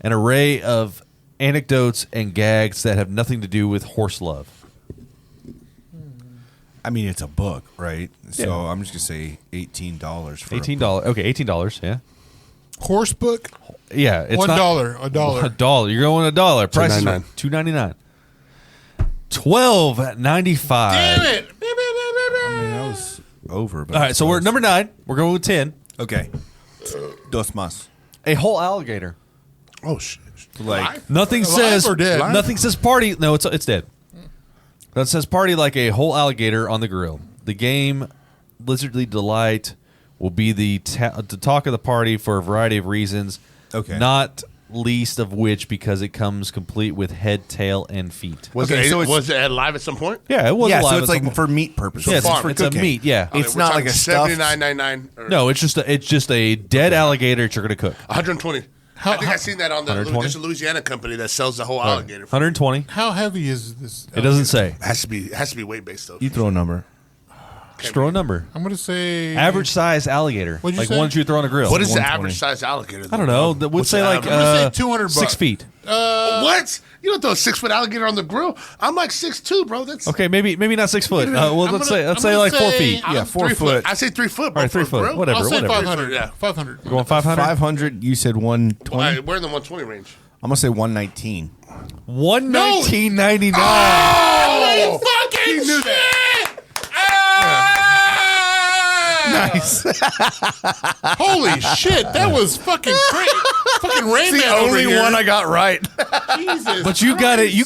an array of anecdotes and gags that have nothing to do with horse love. I mean, it's a book, right? So Yeah. I'm just gonna say $18 for $18. Okay, $18. Yeah, Horse book. yeah. It's $1. not $1. You're going $1. Price is $2.99. $2.99. $12.95. Damn it! I mean, that was over. But All right, so we're at number 9. We're going with 10. okay. Dos más. A whole alligator. Oh shit! Like Nothing Alive says or dead? Nothing says party. No, it's dead. That says party like a whole alligator on the grill. The game Lizardly Delight will be the talk of the party for a variety of reasons. Okay. Not least of which because it comes complete with head, tail, and feet. Was Okay, it so it's- was it live at some point? Yeah, it was yeah, alive so at it's some like point. for meat purposes. Yes, farm. it's a cooking. meat. Yeah. It's not like a stuffed. $79.99. No, it's just a dead alligator that you're going to cook. 120. I think I seen that on the 120? there's a Louisiana company that sells the whole alligator. 120. How heavy is this? It doesn't say. Has to be weight based though. You throw a number. Just throw a number. I'm gonna say Average size alligator. What'd you like say? ones you throw on a grill. What is the 120. average size alligator? I don't know. That would What's say the like average? I'm gonna say 200 6 bucks. feet. What? You don't throw a 6 foot alligator on the grill. I'm like 6'2", bro. That's Okay, maybe not 6 foot. Well, I'm let's gonna- say I'm like gonna 4 say- feet. I'm Yeah, 4 3 foot. I say 3 foot. All right, 3 for a foot. grill. Whatever. I'll say whatever. 500. Yeah. 500. Going 500. 500. You said 120. We're in the 120 range. I'm gonna say 119. 119.99. Oh, fucking knew shit! Nice. Holy shit! That was fucking crazy. Fucking Rain the Man over only here. one I got right. Jesus But you got it. Christ. You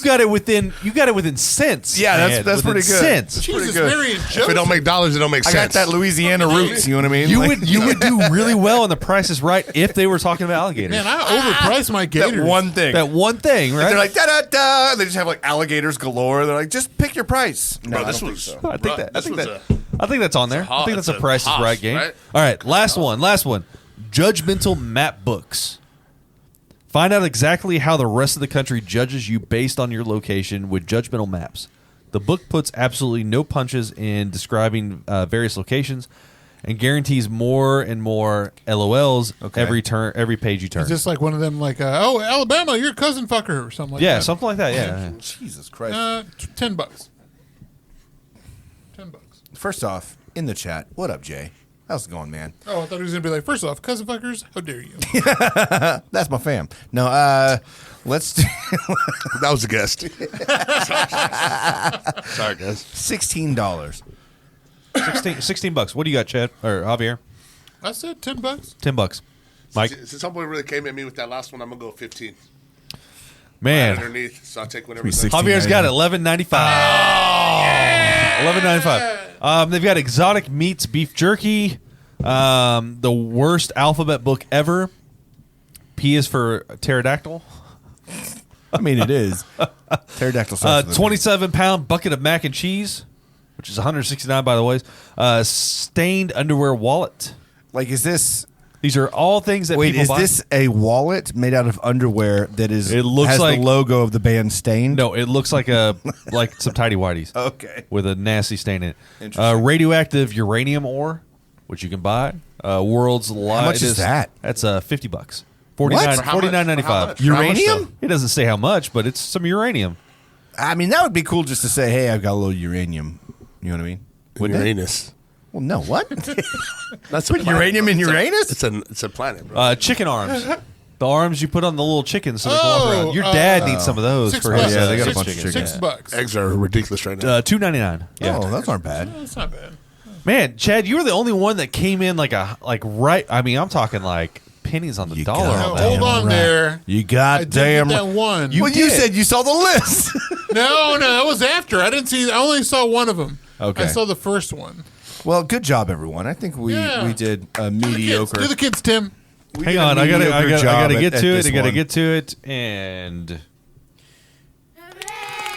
got it within cents. Yeah, man. that's Within pretty good. Cents. Jesus, good. Mary and If Joseph. it don't make dollars, it don't make I sense. got that Louisiana roots. You know what I mean? You Like, would do really well on The Price is Right if they were talking about alligators. Man, I overpriced my gators. that one thing. that one thing, right? They're like da da da. They just have like alligators galore. They're like, just pick your price. No, Bro, I this don't was. think so. I think that. I this think was that. I think that's on there. I think that's it's a a Price is hoss, Right game. right? All right, last one. Judgmental map books. Find out exactly how the rest of the country judges you based on your location with judgmental maps. The book puts absolutely no punches in describing various locations, and guarantees more and more LOLs every page you turn. Is this like one of them, like, oh, Alabama, you're a cousin fucker, or something like yeah, that? something like that. Yeah. Jesus Christ. $10. $10. First off, in the chat, what up, Jay? How's it going, man? Oh, I thought he was gonna be like, first off, cousin fuckers, how dare you? That's my fam. No, let's do That was a guest. Sorry, guys. $16. 16 bucks. What do you got, Chad or Javier? I said $10. $10. Mike, Since somebody really came at me with that last one, I'm gonna go 15. man, Underneath, so I'll take whatever. Be it's 16. Javier's got it. $11.95. $11.95. They've got exotic meats, beef jerky, the worst alphabet book ever. P is for pterodactyl. I mean, it is. Pterodactyl starts with a 27-pound bucket of mac and cheese, which is $169 by the way. Stained underwear wallet. Like, is this? These are all things that Wait, people is buy. this a wallet made out of underwear that is? It looks has like- the logo of the band Stained. No, it looks like like some tidy whities. Okay. With a nasty stain in it. Interesting. Radioactive uranium ore, which you can buy. World's lightest. much is that? That's $50. What? For how much? $49.95. Uranium? It doesn't say how much, but it's some uranium. I mean, that would be cool just to say, "Hey, I've got a little uranium." You know what I mean? Wouldn't it? Uranus. Well, no. What? That's Put uranium in Uranus? It's a planet, bro. Chicken arms. The arms you put on the little chickens so they can walk around. Your dad needs some of those $6. for his. Yeah, they got a Six- bunch of chickens. $6. Eggs are ridiculous right now. $2.99. Yeah. Oh, those aren't bad. That's not bad. Man, Chad, you were the only one that came in like right. I mean, I'm talking like pennies on the You dollar. got Now, on that. hold on right. there. You I got did damn. get that one. You said you saw the list. No, that was after. I didn't see. I only saw one of them. Okay. I saw the first one. Well, good job, everyone. I think we did a mediocre. Do the kids, Tim. we Hang did a on, I gotta mediocre job get at to it. this I gotta one. get to it, and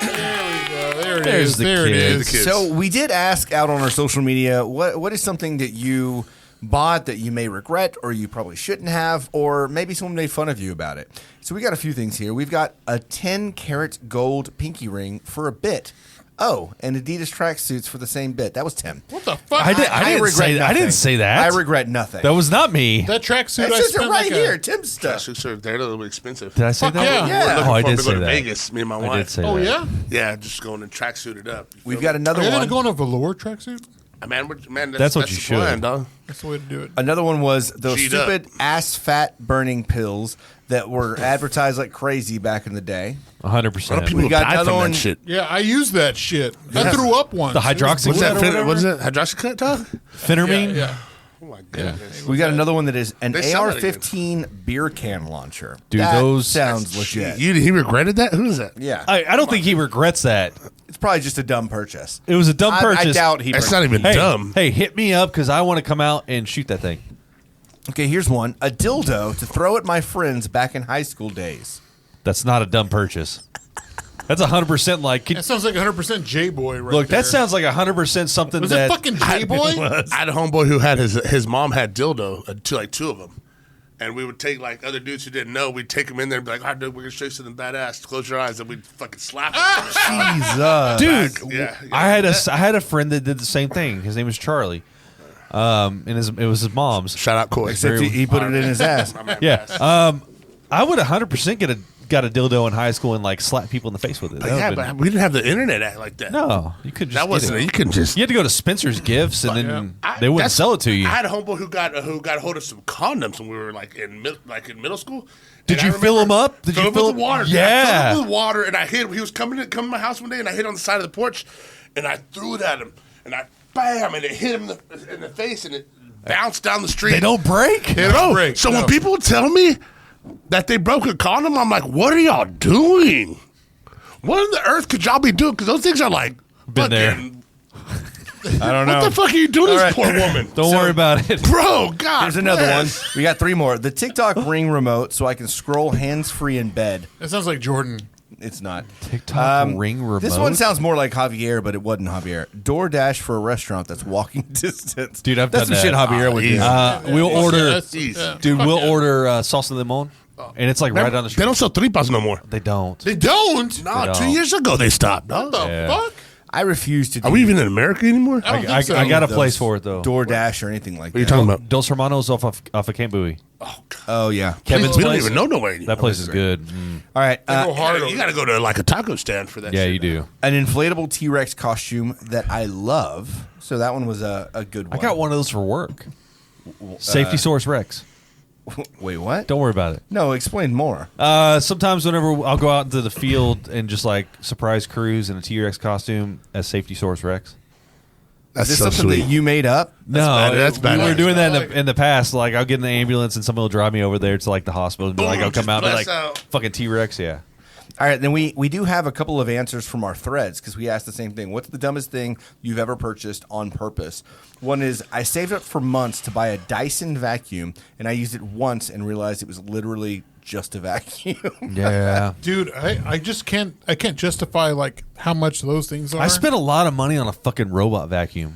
There it There's is. the There it kids. is. The kids. So we did ask out on our social media, what is something that you bought that you may regret or you probably shouldn't have, or maybe someone made fun of you about it. So we got a few things here. We've got a 10-karat gold pinky ring for a bit. Oh, and Adidas tracksuits for the same bit. That was Tim. What the fuck? I didn't say that. I regret nothing. That was not me. That tracksuit It I says it spent right like here. Tim's stuff. Tracksuits are they're a little bit expensive. Did I say Fuck that? yeah. Yeah. We're Oh, I looking did forward to say go to that. Vegas, me and my I wife. did say Oh that. yeah. Yeah, just going to tracksuit it up. We've got another Are you gonna one. go in a velour tracksuit? Man, That's what you the should. plan, dog. That's the way to do it. Another one was those G'd stupid ass fat burning pills that were advertised like crazy back in the day. 100%. People We got die another from one- that shit. Yeah, I used that shit. I threw up once. The hydroxy- What's that? Or whatever? What's that? Hydroxycut, dog? Phentermine? Yeah. Oh my goodness. We got another one that is an They sell that AR-15 beer can launcher. Dude, that those- sounds legit. He regretted that? Who is that? Yeah, I don't think he regrets that. it's probably just a dumb purchase. It was a dumb I purchase. doubt he. That's not even Hey, dumb. hey, hit me up because I want to come out and shoot that thing. Okay, here's one: a dildo to throw at my friends back in high school days. That's not a dumb purchase. That's 100% like. That sounds like 100% J-Boy right Look, there. that sounds like 100% something Was that. it fucking J-Boy? I had a homeboy who had his mom had dildo, two of them. And we would take like other dudes who didn't know, we'd take them in there and be like, all right, dude, we're going to show you something badass. Close your eyes. And we'd fucking slap them. Jesus, Dude, Yeah. I had a friend that did the same thing. His name was Charlie. And it was his mom's. Shout out Coy. except he put it in his ass. My man, Yeah. Bass. I would 100% got a dildo in high school and like slap people in the face with it. That Yeah, would've but been- we didn't have the internet like that. no, you could just. That get wasn't. it. You couldn't just. You had to go to Spencer's Gifts and then I- they wouldn't that's- sell it to you. I had a homeboy who got a hold of some condoms when we were like in middle school. Did And you I fill remember- them up? Did you Fill fill them with water? Yeah. I filled them with water, and I hit him. He was coming to my house one day, and I hit on the side of the porch, and I threw it at him, and I bam, and it hit him in the face, and it bounced down the street. They don't break. Bro, break, so no. when people tell me that they broke a condom, I'm like, what are y'all doing? What on the earth could y'all be doing? Because those things are like, Been there. fucking- I don't know. What the fuck are you doing to this poor woman? Don't worry about it. Bro, God. Here's another one. bless. We got three more. The TikTok ring remote, so I can scroll hands-free in bed. That sounds like Jordan. It's not. TikTok ring remote. This one sounds more like Javier, but it wasn't Javier. DoorDash for a restaurant that's walking distance. Dude, I've that's done some shit that. Javier would do. We'll order. Yeah. Dude, Fuck we'll yeah. order salsa limon, and it's like right down the They street. don't sell tripas no more. They don't. They don't. No, They 2 don't. years ago they stopped. What the Yeah. fuck? I refuse to do Are we even in America anymore? I don't think so. I got a those place for it though. DoorDash or anything like What are you that. talking about? Dos Hermanos off of Camp Bowie. Oh, yeah. Kevin's We don't place. even know nowhere anymore. That place is good. Mm. All right. Go hard. You got to go to like a taco stand for that Yeah, shit. you do. An inflatable T-Rex costume that I love. So that one was a good one. I got one of those for work. Safety Source Rex. Wait, what? Don't worry about it. No, explain more. Sometimes whenever I'll go out into the field and just like surprise crews in a T-Rex costume as Safety Source Rex. That's Is this so something sweet. that you made up? That's we badass. were doing that in the past. Like I'll get in the ambulance and somebody will drive me over there to like the hospital and be like, Boom, I'll come just out and be bless like, out. fucking T-Rex, yeah. All right, then we do have a couple of answers from our threads because we asked the same thing. What's the dumbest thing you've ever purchased on purpose? One is I saved up for months to buy a Dyson vacuum, and I used it once and realized it was literally just a vacuum. Yeah. Dude, I just can't. I can't justify like how much those things are. I spent a lot of money on a fucking robot vacuum.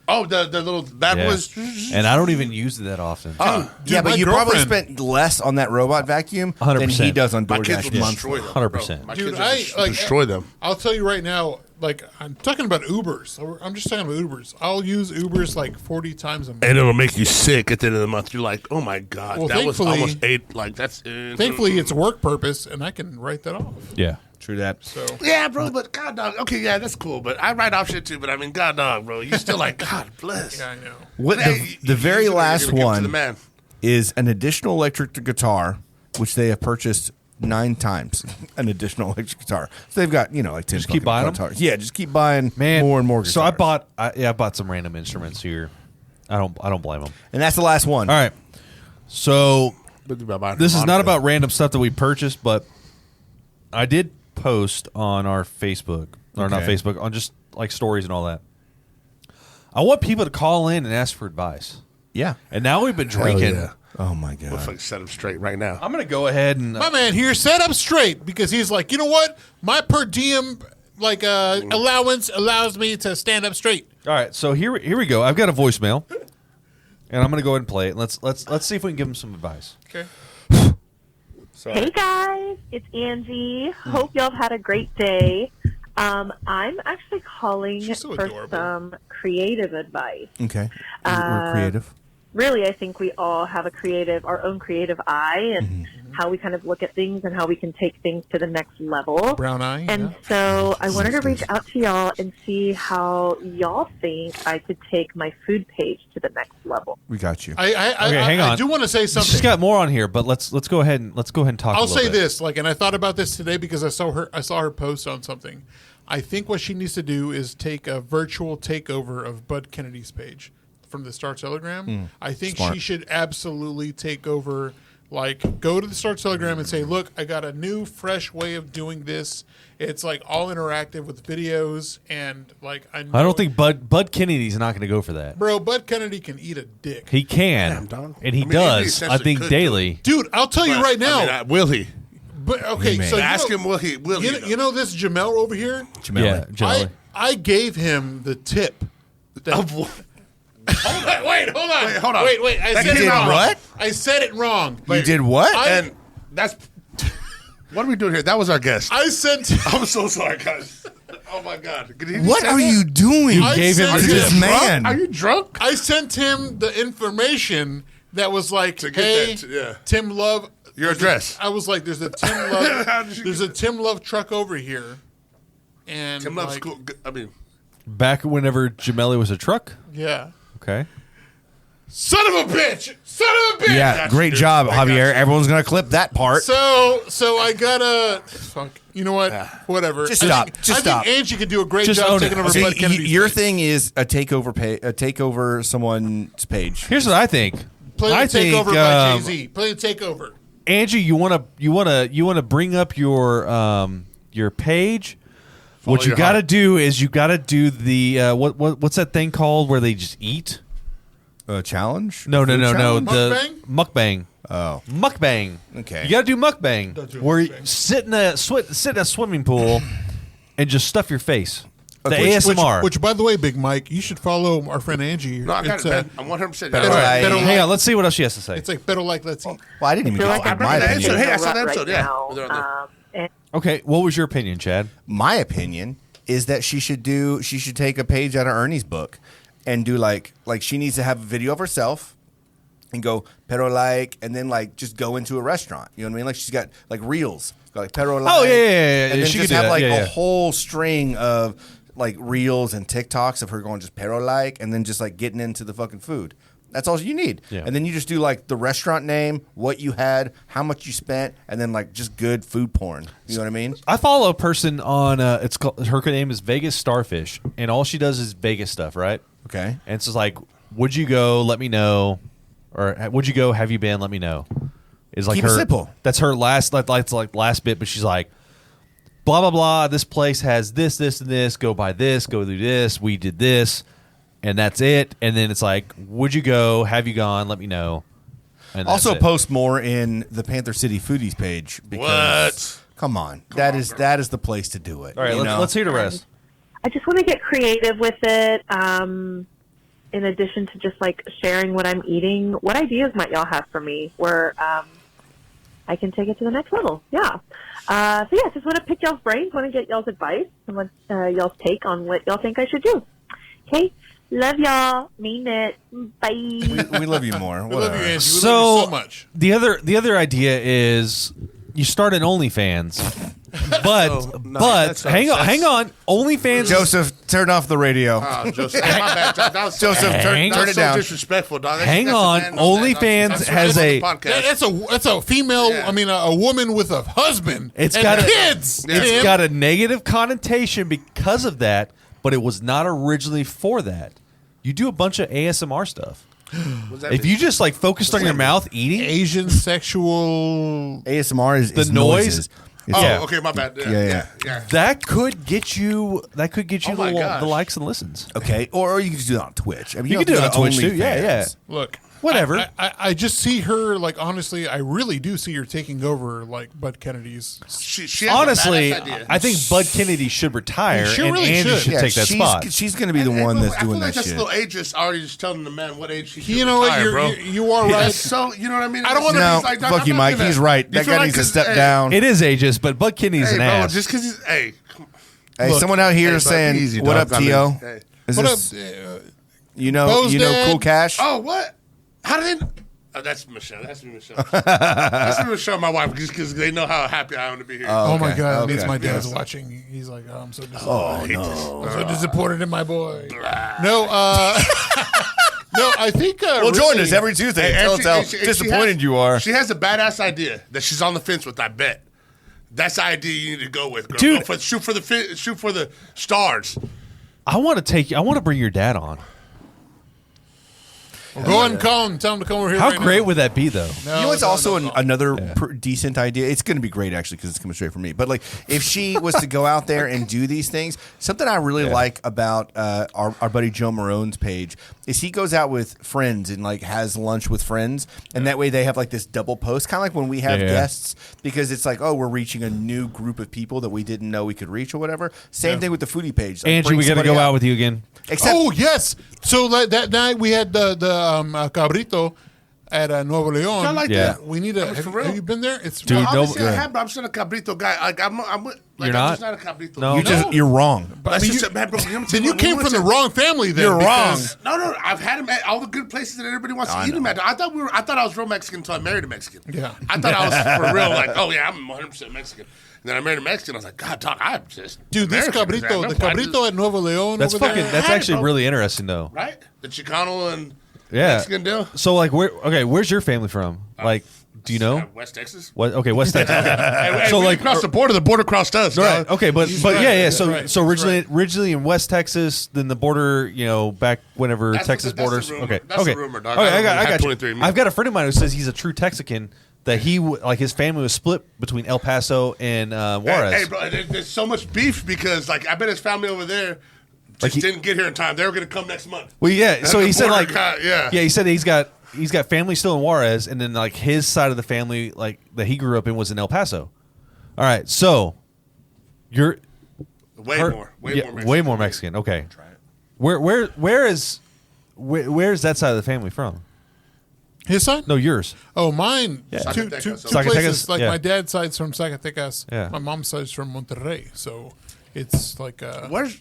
Oh, the little bad Yeah. boys. And I don't even use it that often. Dude, yeah, but my you probably girlfriend- spent less on that robot vacuum than 100%. he does on My kids DoorDash will monthly. destroy them. 100%. Bro. My Dude, kids will destroy them. I'll tell you right now. Like I'm talking about Ubers. I'm just talking about Ubers. I'll use Ubers like 40 times a month. And it'll make you sick at the end of the month. You're like, oh my God, Well, that was thankfully- almost 8. Like, that's. Thankfully, it's work purpose, and I can write that off. Yeah. True that. So Yeah, bro, but God dog. Okay, yeah, that's cool. But I write off shit too. But I mean, God dog, bro. You still like, God bless. yeah, I know. What Hey, the you very usually last give it to one the man. is an additional electric guitar, which they have purchased 9 times. An additional electric guitar. So they've got like 10. Just keep fucking buying 'em? guitars. Yeah, just keep buying Man, more and more. Guitars. So I bought some random instruments here. I don't blame them. and that's the last one. All right. So this is not about random stuff that we purchased, but I did post on our Facebook, or not Okay. Facebook, on just like stories and all that. I want people to call in and ask for advice. Yeah. And now we've been drinking. yeah. Oh my We'll god. fucking set him straight right now. I'm gonna go ahead and My man here set up straight because he's like, you know what? My per diem allowance allows me to stand up straight. all right. So here we go. I've got a voicemail, and I'm going to go ahead and play it. Let's see if we can give him some advice. Okay. Hey guys, it's Angie. Hope y'all have had a great day. I'm actually calling She's so for adorable. some creative advice. Okay. We're creative. Really, I think we all have our own creative eye, and how we kind of look at things and how we can take things to the next level. Brown eye. And yeah. so I wanted to reach out to y'all and see how y'all think I could take my food page to the next level. We got you. Okay, hang on. I do want to say something. She's got more on here, but let's go ahead and talk. I'll a little say bit. this, and I thought about this today because I saw her post on something. I think what she needs to do is take a virtual takeover of Bud Kennedy's page from the Star Telegram. I think smart. she should absolutely take over. Go to the Star Telegram and say, "Look, I got a new, fresh way of doing this. It's all interactive with videos and I don't think Bud Kennedy's not going to go for that. bro, Bud Kennedy can eat a dick, He can, Damn, dog. and he I mean, does. he I think could, daily. dude. I'll tell you right now. will he? But okay, may. so Ask him, will he? Will he? you know this Jamel over here? Jamel. Yeah, generally. I gave him the tip. Hold on. Wait. I said did it wrong. what? I said it wrong. You did what? And that's what are we doing here? That was our guest. I sent. I'm so sorry, guys. Oh my God! Did he just What say are that? you doing? I gave him sent to the this him- man. Are you drunk? I sent him the information that was like, To get "Hey, that, yeah. Tim Love, Your address. I was like, "There's a Tim Love. There's a Tim Love truck over here." And Tim Love's cool. I mean, Back whenever Jameli was a truck. yeah. Okay. Son of a bitch! Son of a bitch! Yeah, Gotcha, great dude. job, I got Javier. you. Everyone's gonna clip that part. So I gotta. Fuck. You know what? Whatever. Just I stop. think- Just I stop. think Angie could do a great Just job own it. taking over Okay, Bud Kennedy's your page. thing is a takeover someone's page. Here's what I think. Play the I think takeover by Jay-Z. Play the takeover. Angie, you wanna bring up your page. Follow What you your got to heart. do is you got to do the what's that thing called where they just eat? Challenge? No. Food challenge? The mukbang. Oh, Mukbang. Okay. You got to do mukbang, Don't do where you mukbang. sit in a swimming pool and just stuff your face. The Okay. ASMR. Which, by the way, Big Mike, you should follow our friend Angie. no, I got It's, it, man. I'm 100%. Better better- like- better Hang on, let's see what else she has to say. It's like better like let's eat. well, I didn't even I feel go like on I'm my that really episode. opinion. Hey, in I a saw that rut episode, right yeah. now. They're on there. And Okay, what was your opinion, Chad? My opinion is that she should take a page out of Ernie's book and do like she needs to have a video of herself and go pero and then just go into a restaurant. You know what I mean? Like she's got reels. Go like pero Oh, yeah. And then She just could do have that. Yeah, a yeah. whole string of reels and TikToks of her going just pero and then just getting into the fucking food. That's all you need. Yeah. And then you just do the restaurant name, what you had, how much you spent, and then just good food porn. You know what I mean? I follow a person on it's called, her name is Vegas Starfish, and all she does is Vegas stuff, right? Okay. And it's just like, would you go? Let me know, or would you go? Have you been? Let me know. Is like Keep it her simple. That's her last last bit, but she's like, blah blah blah. This place has this, this, and this. Go buy this. Go do this. We did this, and that's it. And then it's like, would you go? Have you gone? Let me know. And that's Also it. post more in the Panther City Foodies page because come on. That is the place to do it. All right, you know? let's hear the rest. I just want to get creative with it. In addition to just sharing what I'm eating, what ideas might y'all have for me where I can take it to the next level? Yeah. Just want to pick y'all's brains, want to get y'all's advice and what y'all's take on what y'all think I should do. Okay. Love y'all. Mean it. Bye. we love you more. We love you, Whatever. Angie. We So, love you so much. the other idea is you start an OnlyFans, but that's- hang on, OnlyFans. Joseph, turn off the radio. Oh, Joseph, my bad. That was Joseph, hang- turn that's it so down. disrespectful, dog. Hang That's a on, man, no, OnlyFans that's has on a- the podcast. That's a female. Yeah. I mean, a woman with a husband. It's and got a- kids. Yeah. It's Tim. got a negative connotation because of that, but it was not originally for that. You do a bunch of ASMR stuff. What's that If mean? you just focused on your mouth eating, Asian sexual. ASMR is The noise? noises. It's- Oh, Yeah. okay, my bad. Yeah. that could get you. That could get you Oh my gosh. the likes and listens. Okay, or you can just do it on Twitch. I mean, You don't can do it have on to Twitch go too. Yeah, OnlyFans. yeah. Look, Whatever. I just see her like honestly. I really do see her taking over like Bud Kennedy's. She has a Honestly, badass idea. I think Bud Kennedy should retire, She and really Angie should. should take that spot. She's going to be the one that's I feel doing like that that's shit. a little ageist. Already just telling the man what age he should You know what? retire, bro. You are right. So you know what I mean? I don't wanna No, It's like, fuck I'm you, not Mike. gonna- He's right. You That feel guy like needs to this- step hey, down. It is ageist, but Bud Kennedy's Hey, an bro, ass. just because he's Hey, Look, someone out here hey, is bud, saying, easy, "What dog. up, I mean, Tio? hey. Is What this up? you know Bo's dad? Cool Cash? Oh, what? How did they? Oh, that's Michelle. That's me, Michelle. That's me, Michelle, my wife, because they know how happy I am to be here. Oh my Okay, God! okay. My dad's watching. He's like, oh, I'm so disappointed. I'm so disappointed in my boy. No, no. I think. Well, join really- us every Tuesday. And Tell us how she disappointed has- you are. She has a badass idea that she's on the fence with. I bet. That's the idea you need to go with, girl. Dude. Go for, shoot for the stars. I want to bring your dad on. Well, go ahead and call him. Tell him to come over here. How right great now. would that be, though? No, You know what's no, also no, no. another decent idea? It's going to be great, actually, because it's coming straight from me. But, like, if she was to go out there and do these things, something I really like about our buddy Joe Marone's page is he goes out with friends and, like, has lunch with friends. And that way they have, like, this double post, kind of like when we have guests, because it's like, oh, we're reaching a new group of people that we didn't know we could reach or whatever. Same thing with the foodie page. Like, Angie, bring we got to somebody go out with you again. Except, Oh yes. So that night we had the cabrito at Nuevo Leon. I like Yeah. that. We need a. For real. Have you been there? It's Dude, Well, no- obviously I have, but I'm just not a cabrito guy. Like I'm like, You're I'm not? just not a cabrito. No. you're wrong. But That's I mean, just man, bro, let me tell then you what, came we from the went to- wrong family. Then You're because- No, I've had him at all the good places that everybody wants to eat him at. I thought I was real Mexican until I married a Mexican. Yeah. I thought I was for real. Like, oh yeah, I'm 100% Mexican. And then I married a Mexican. I was like, God, dog, I'm just Dude, this American. cabrito, the cabrito at Nuevo Leon. That's over fucking. there, That's had it, actually bro. really interesting, though. right. The Chicano and Yeah. Mexican deal. So, like, where's your family from? Like, do you know? West Texas. What? Okay, West Texas. Okay. Hey, So, we like, across the border crossed us. Right. dog. Okay, but right. yeah. So Right. so originally in West Texas, then the border, back whenever That's Texas the- that's borders. the rumor. Okay. That's okay. the rumor, dog. Okay, I I got have you. 23 I've got a friend of mine who says he's a true Texican. That like his family was split between El Paso and Juarez. Hey, bro, there's so much beef because like I bet his family over there just he- didn't get here in time. They were going to come next month. Well, yeah. So the he said border like yeah. He said he's got family still in Juarez, and then like his side of the family like that he grew up in was in El Paso. All right, so you're Way her- more. yeah, Way more Mexican. way more Mexican. Okay, where's that side of the family from? His side? No, yours. Oh, mine. Yeah. Two Zacatecas. places. Like yeah. my dad's side's from Zacatecas. Yeah. My mom's side's from Monterrey. So it's like Where's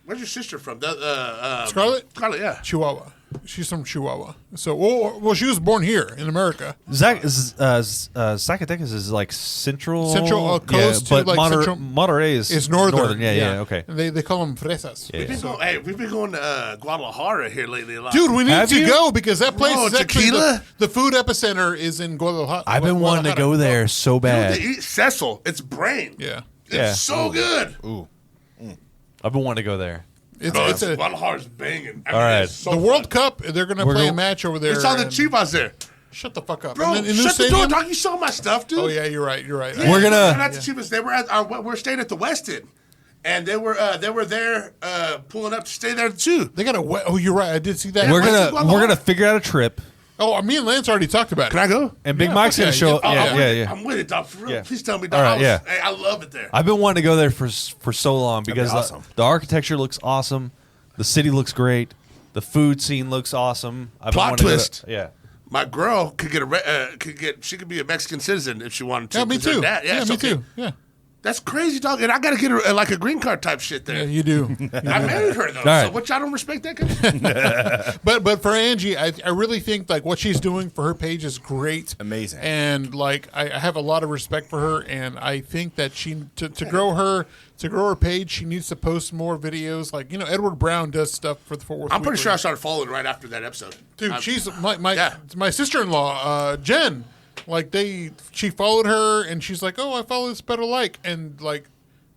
your sister from? Scarlett? Scarlett, yeah. Chihuahua. She's from Chihuahua. So well, she was born here in America. Zacatecas is like central coast to, but like, central- Monterey is northern. Yeah. Okay. And they call them fresas. Yeah. We've been going to Guadalajara here lately a lot. Dude, we need Have to you? go because that place Bro, is actually tequila? the food epicenter is in Guadalajara. I've been wanting to go there so Dude, bad. they eat Cecil. It's brain. Yeah. It's Yeah. so good. I've been wanting to go there. It's a Guadalajara's banging. I All right. it's so the fun. World Cup. They're going to We're play a going- match over there. We saw the and- Chivas there. Shut the fuck up. Bro, And then in the shut the door, stadium- dog. You saw my stuff, dude. Oh yeah, you're right. You're right. We're gonna- They're not the Chivas. They were we're staying at the Westin. And they were there pulling up to stay there too. They got a. Oh, you're right. I did see that. We're where's the gonna Guadalajara? figure out a trip, Oh, me and Lance already talked about it. Can I go? and Big Yeah, Mike's fuck gonna yeah, show. yeah. I'm with it. Yeah. I'm with it, dog. For real. Yeah. Please tell me, dog. All right, I love it there. I've been wanting to go there for so long because awesome. the architecture looks awesome, the city looks great, the food scene looks awesome. I've been Plot wanting to go twist. there- Yeah. My girl could she could be a Mexican citizen if she wanted to. Yeah, me 'cause her too. dad- Yeah, it's me okay. too. Yeah. That's crazy, dog. And I got to get her like a green card type shit Yeah, there. you do. I married her though, right. so which I don't respect that. Kind But for Angie, I really think like what she's doing for her page is great, Amazing. and like I have a lot of respect for her, and I think that she to grow her page, she needs to post more videos. Like Edward Brown does stuff for the Fort Worth. I'm pretty Weekly. sure I started following right after that episode. Dude, she's Yeah. my sister-in-law, Jen. Like she followed her, and she's like, "Oh, I follow this better like," and like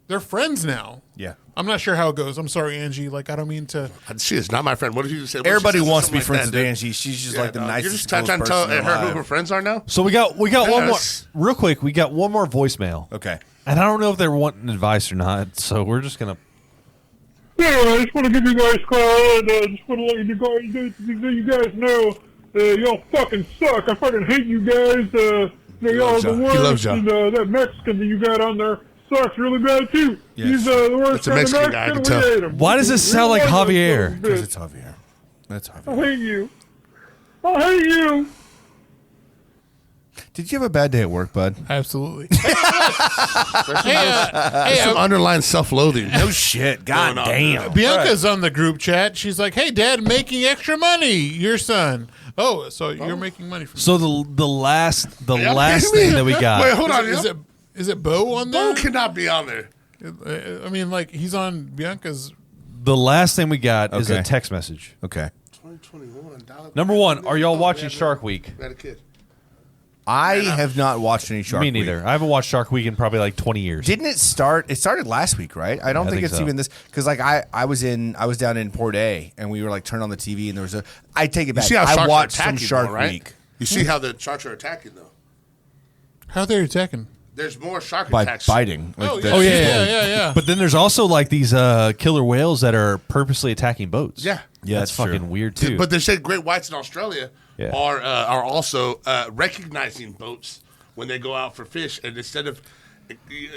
they're friends now. Yeah. I'm not sure how it goes. I'm sorry, Angie. Like I don't mean to. She is not my friend. What did you say? What did Everybody she say? wants to be Something like friends that, with dude. Angie. She's just Yeah, like the dog. nicest, You're just trying to coolest tell person her who alive. her friends are now. So we got one more Yes. real quick. We got one more voicemail. Okay. And I don't know if they're wanting advice or not. So we're just gonna. Yeah, I just want to give you guys a call and just want to let you guys know y'all fucking suck. I fucking hate you guys. Y'all are the worst. And that Mexican that you got on there sucks really bad too. Yes. He's the worst It's a Mexican guy, I can tell. We hate him. Why does this sound like Javier? Because it's Javier. That's I Javier. hate you. I hate you. Did you have a bad day at work, bud? Absolutely. There's some underlying self-loathing. No shit. God Going on damn. Bianca's on the group chat. She's like, "Hey, Dad, making extra money. Your son. Oh, so you're making money from." So the last Yeah, thing that we got. Wait, hold on. Is it Bo on there? Bo cannot be on there. I mean, like he's on Bianca's. The last thing we got is Okay. a text message. Okay. 2021. Number one, are y'all watching Shark Week? We had a kid. I have not watched any Shark Me Week. neither. I haven't watched Shark Week in probably like 20 years. Didn't it start? It started last week, right? I don't I think think it's so. even this because like I was down in Port A and we were like turned on the TV and there was a. I take it You back. see how I sharks watched are some attacking, Shark though, right? Week You see how the sharks are attacking, though. How they're attacking? There's more shark by attacks. biting. Like Oh, the- yeah. But then there's also like these killer whales that are purposely attacking boats. Yeah. Yeah, that's that's fucking true. weird too. But they say great whites in Australia Yeah. are also recognizing boats when they go out for fish, and instead of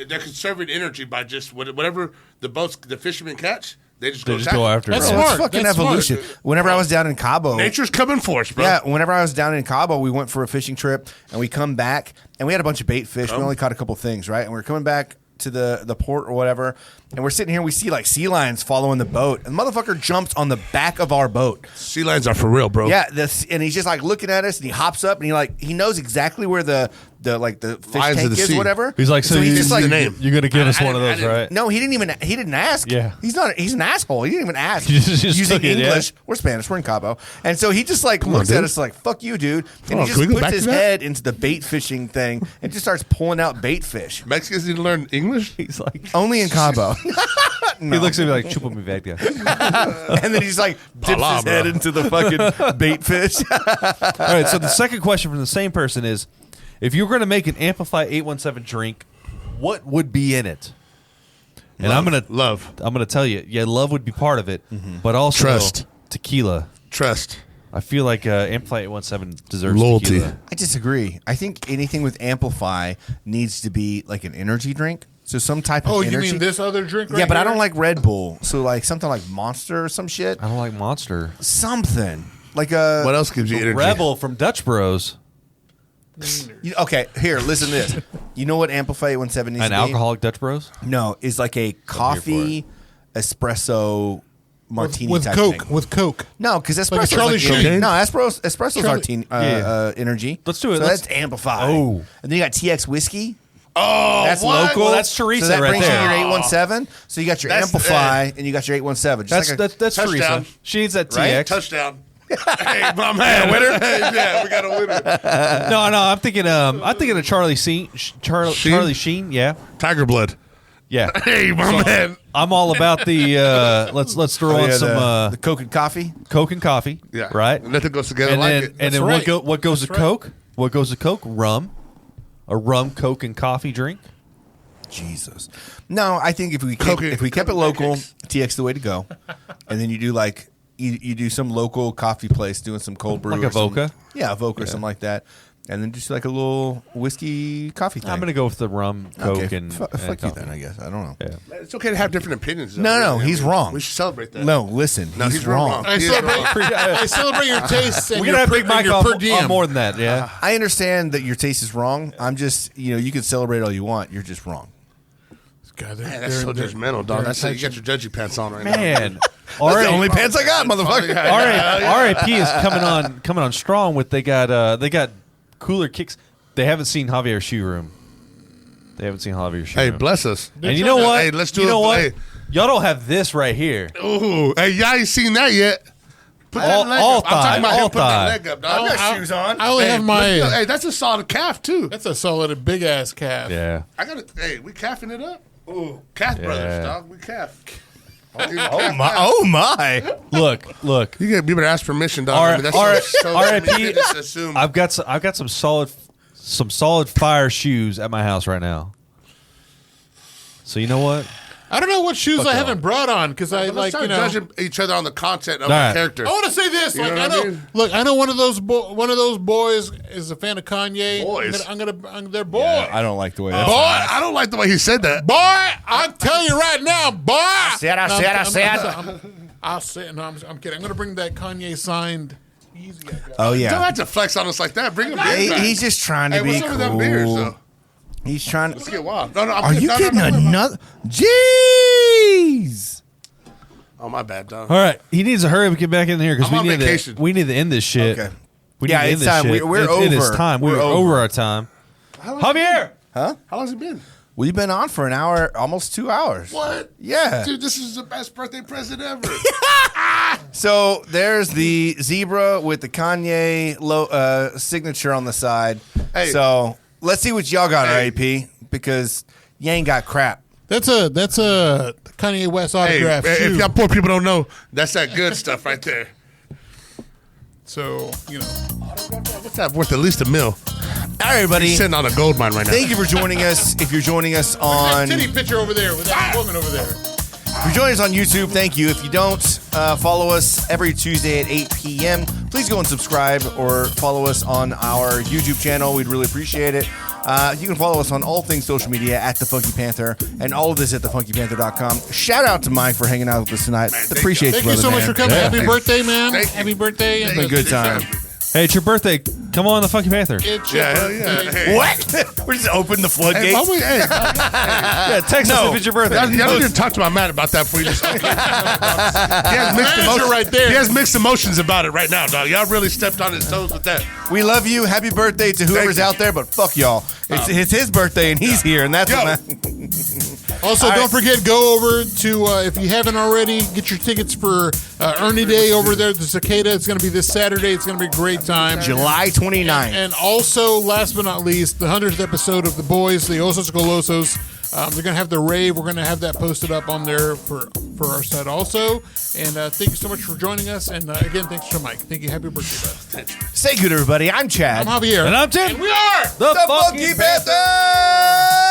they're conserving energy by just whatever the fishermen catch, they just they go just attack go it. after That's it. Bro, smart. it's fucking That's evolution. smart. Whenever I was down in Cabo, Nature's coming for us, bro. yeah, whenever I was down in Cabo, we went for a fishing trip and we come back and we had a bunch of bait fish. We only caught a couple things, right? And we're coming back to the port or whatever, and we're sitting here. We see like sea lions following the boat, and the motherfucker jumps on the back of our boat. Sea lions are for real, bro. Yeah, and he's just like looking at us, and he hops up, and he knows exactly where the fish Lions of tank the is, sea. whatever. He's like, so he's you, just like, the name. you're gonna give us I one of those, didn't- right? no, he didn't ask. Yeah. he's an asshole. He didn't even ask. He just using took it, yeah. English. We're Spanish. We're in Cabo, and so he just like looks on, at dude. us like "fuck you, dude," and on, he can we just go back puts his to that? head into the bait fishing thing and just starts pulling out bait fish. Mexicans need to learn English. He's like, Only in Cabo. he looks at me like, chupa mi verga. And then he's like dips his Palabra. head into the fucking bait fish. All right, so the second question from the same person is, if you were going to make an Amplify 817 drink, what would be in it? And I'm gonna tell you, yeah, love would be part of it, but also Trust. tequila. Trust. I feel like Amplify 817 deserves Loyalty. tequila. I disagree. I think anything with Amplify needs to be like an energy drink. So some type of Oh, energy. you mean this other drink? Right yeah, but I here? don't like Red Bull. So like something like Monster or some shit. I don't like Monster. Something like a. What else gives you energy? Rebel from Dutch Bros. Okay, here, listen to this. You know what Amplify 817 needs An to be? alcoholic Dutch Bros. No, it's like a coffee espresso martini with type Coke. thing. With Coke. No, because espresso. Like a Charlie Sheen. No, espresso's Charlie- energy. Let's do it. So Let's- that's Amplify. Oh. And then you got TX whiskey. Oh, That's what? local. Well, that's Teresa So that right brings there. you your 817. So you got your That's- Amplify and you got your 817. Just That's Touchdown. Teresa. She needs that Right? TX. Touchdown. Hey, my man, winner. Yeah, we got a winner. No, I'm thinking of Charlie Sheen. Charlie Sheen. Yeah, Tiger blood. yeah. Hey, my man. I'm all about the let's throw Oh, on yeah, some the Coke and coffee. Coke and coffee. Yeah, Right. Nothing goes together And like then it. and then right. what goes to That's Coke? What goes to Coke? Rum. A rum, Coke, and coffee drink. Jesus. No, I think if we Coke- kept it local, TX the way to go. And then you do like you do some local coffee place doing some cold brew. Like a or some- Vodka? Yeah, a Vodka or something like that. And then just like a little whiskey coffee thing. I'm gonna go with the rum, Coke, okay. and fuck and you coffee. then, I guess. I don't know. Yeah. It's okay to have different opinions. though. No, he's wrong. We should celebrate that. No, listen. No, he's wrong. I He is celebrate, wrong. I celebrate your tastes and We're your gonna have per, Big Mike and your on, per diem. on more than that. Yeah. I understand that your taste is wrong. I'm just, you can celebrate all you want. You're just wrong. God, Man, that's so judgmental, dog. That's how you got your judgy pants on right now. Man. That's the only pants I got, motherfucker. RIP is coming on strong with they got cooler kicks. They haven't seen Javier's shoe room. They haven't seen Javier's shoe Hey, room. bless us. And you know what? Hey, let's do you it. know what? Hey. Y'all don't have this right here. Ooh, hey, y'all ain't seen that yet. Put All- that leg all up. I'm talking about thigh, him all putting that thigh. leg up, dog. I got shoes on. I only have my. Hey, that's a solid calf too. That's a solid big ass calf. Yeah. I got it. Hey, we calfing it up. Ooh, calf Yeah. brothers, dog. We calf. Oh my. Look. You better ask permission, dog. R- I mean, that's R- so RIP. you just assume. I've got some solid fire shoes at my house right now. So you know what? I don't know what shoes Fuck I y'all. haven't brought on because I Let's start judging each other on the content of All our right. character. I want to say this. You Like know I what I know. mean? Look, I know one of those boys is a fan of Kanye. Boys? I'm their boy. I don't like the way that. Boy, I don't like the way he said that. boy, I'm telling you right now, boy. I said. I'll say it. No, I'm kidding. I'm gonna bring that Kanye signed Easy. Oh Don't yeah. have to flex on us like that. Bring him back. He's just trying to Hey, be what's up with them beers, cool. though? He's trying. Let's get wild. No, Are you getting no. another? Jeez. Oh, my bad, dog. All right, he needs to hurry up and get back in here because I'm on we vacation. need to end this shit. Okay. We need Yeah, to end it's this time. shit. We're It is over. time. We're We're over. over our time. Javier. Huh? How long's it been? We've been on for an hour, almost 2 hours. What? Yeah. Dude, this is the best birthday present ever. So there's the zebra with the Kanye signature on the side. Hey. So let's see what y'all got, Hey. AP, because you ain't got crap. That's a Kanye West Hey, autograph if shoe. y'all poor people don't know, that's that good stuff right there. So What's that worth? At least $1 million. All right, everybody. He's sitting on a gold mine right now. Thank you for joining us. If you're joining us on that titty picture over there with that woman over there. If you're joining us on YouTube, thank you. If you don't, follow us every Tuesday at 8 p.m. Please go and subscribe or follow us on our YouTube channel. We'd really appreciate it. You can follow us on all things social media at The Funky Panther, and all of this at thefunkypanther.com. Shout out to Mike for hanging out with us tonight. Appreciate Thank you, you brother, so much man. for coming. Yeah. Happy birthday, man. Thank you. Happy birthday. It's been a good time. Hey, it's your birthday. Come on, the Funky Panther. It's your Yeah, hell birthday. yeah. Hey. What? We're just open the Hey, floodgates. why we- hey, Yeah, text us if it's your birthday. y'all need to talk to my man about that before you just. He has mixed Manager emotions right there. He has mixed emotions about it right now, dog. Y'all really stepped on his toes with that. We love you. Happy birthday to whoever's you. out there, but fuck y'all. It's his birthday, and he's here, and that's Yo. what matters. Also, All don't right. forget, go over to, if you haven't already, get your tickets for Ernie Day over there at the Cicada. It's going to be this Saturday. It's going to be a great time. July 29th. And also, last but not least, the 100th episode of The Boys, the Osos Golosos. They're going to have the rave. We're going to have that posted up on there for our site also. And thank you so much for joining us. And again, thanks to Mike. Thank you. Happy birthday, bud. Say good, everybody. I'm Chad. I'm Javier. And I'm Tim. And we are The The Funky Panther!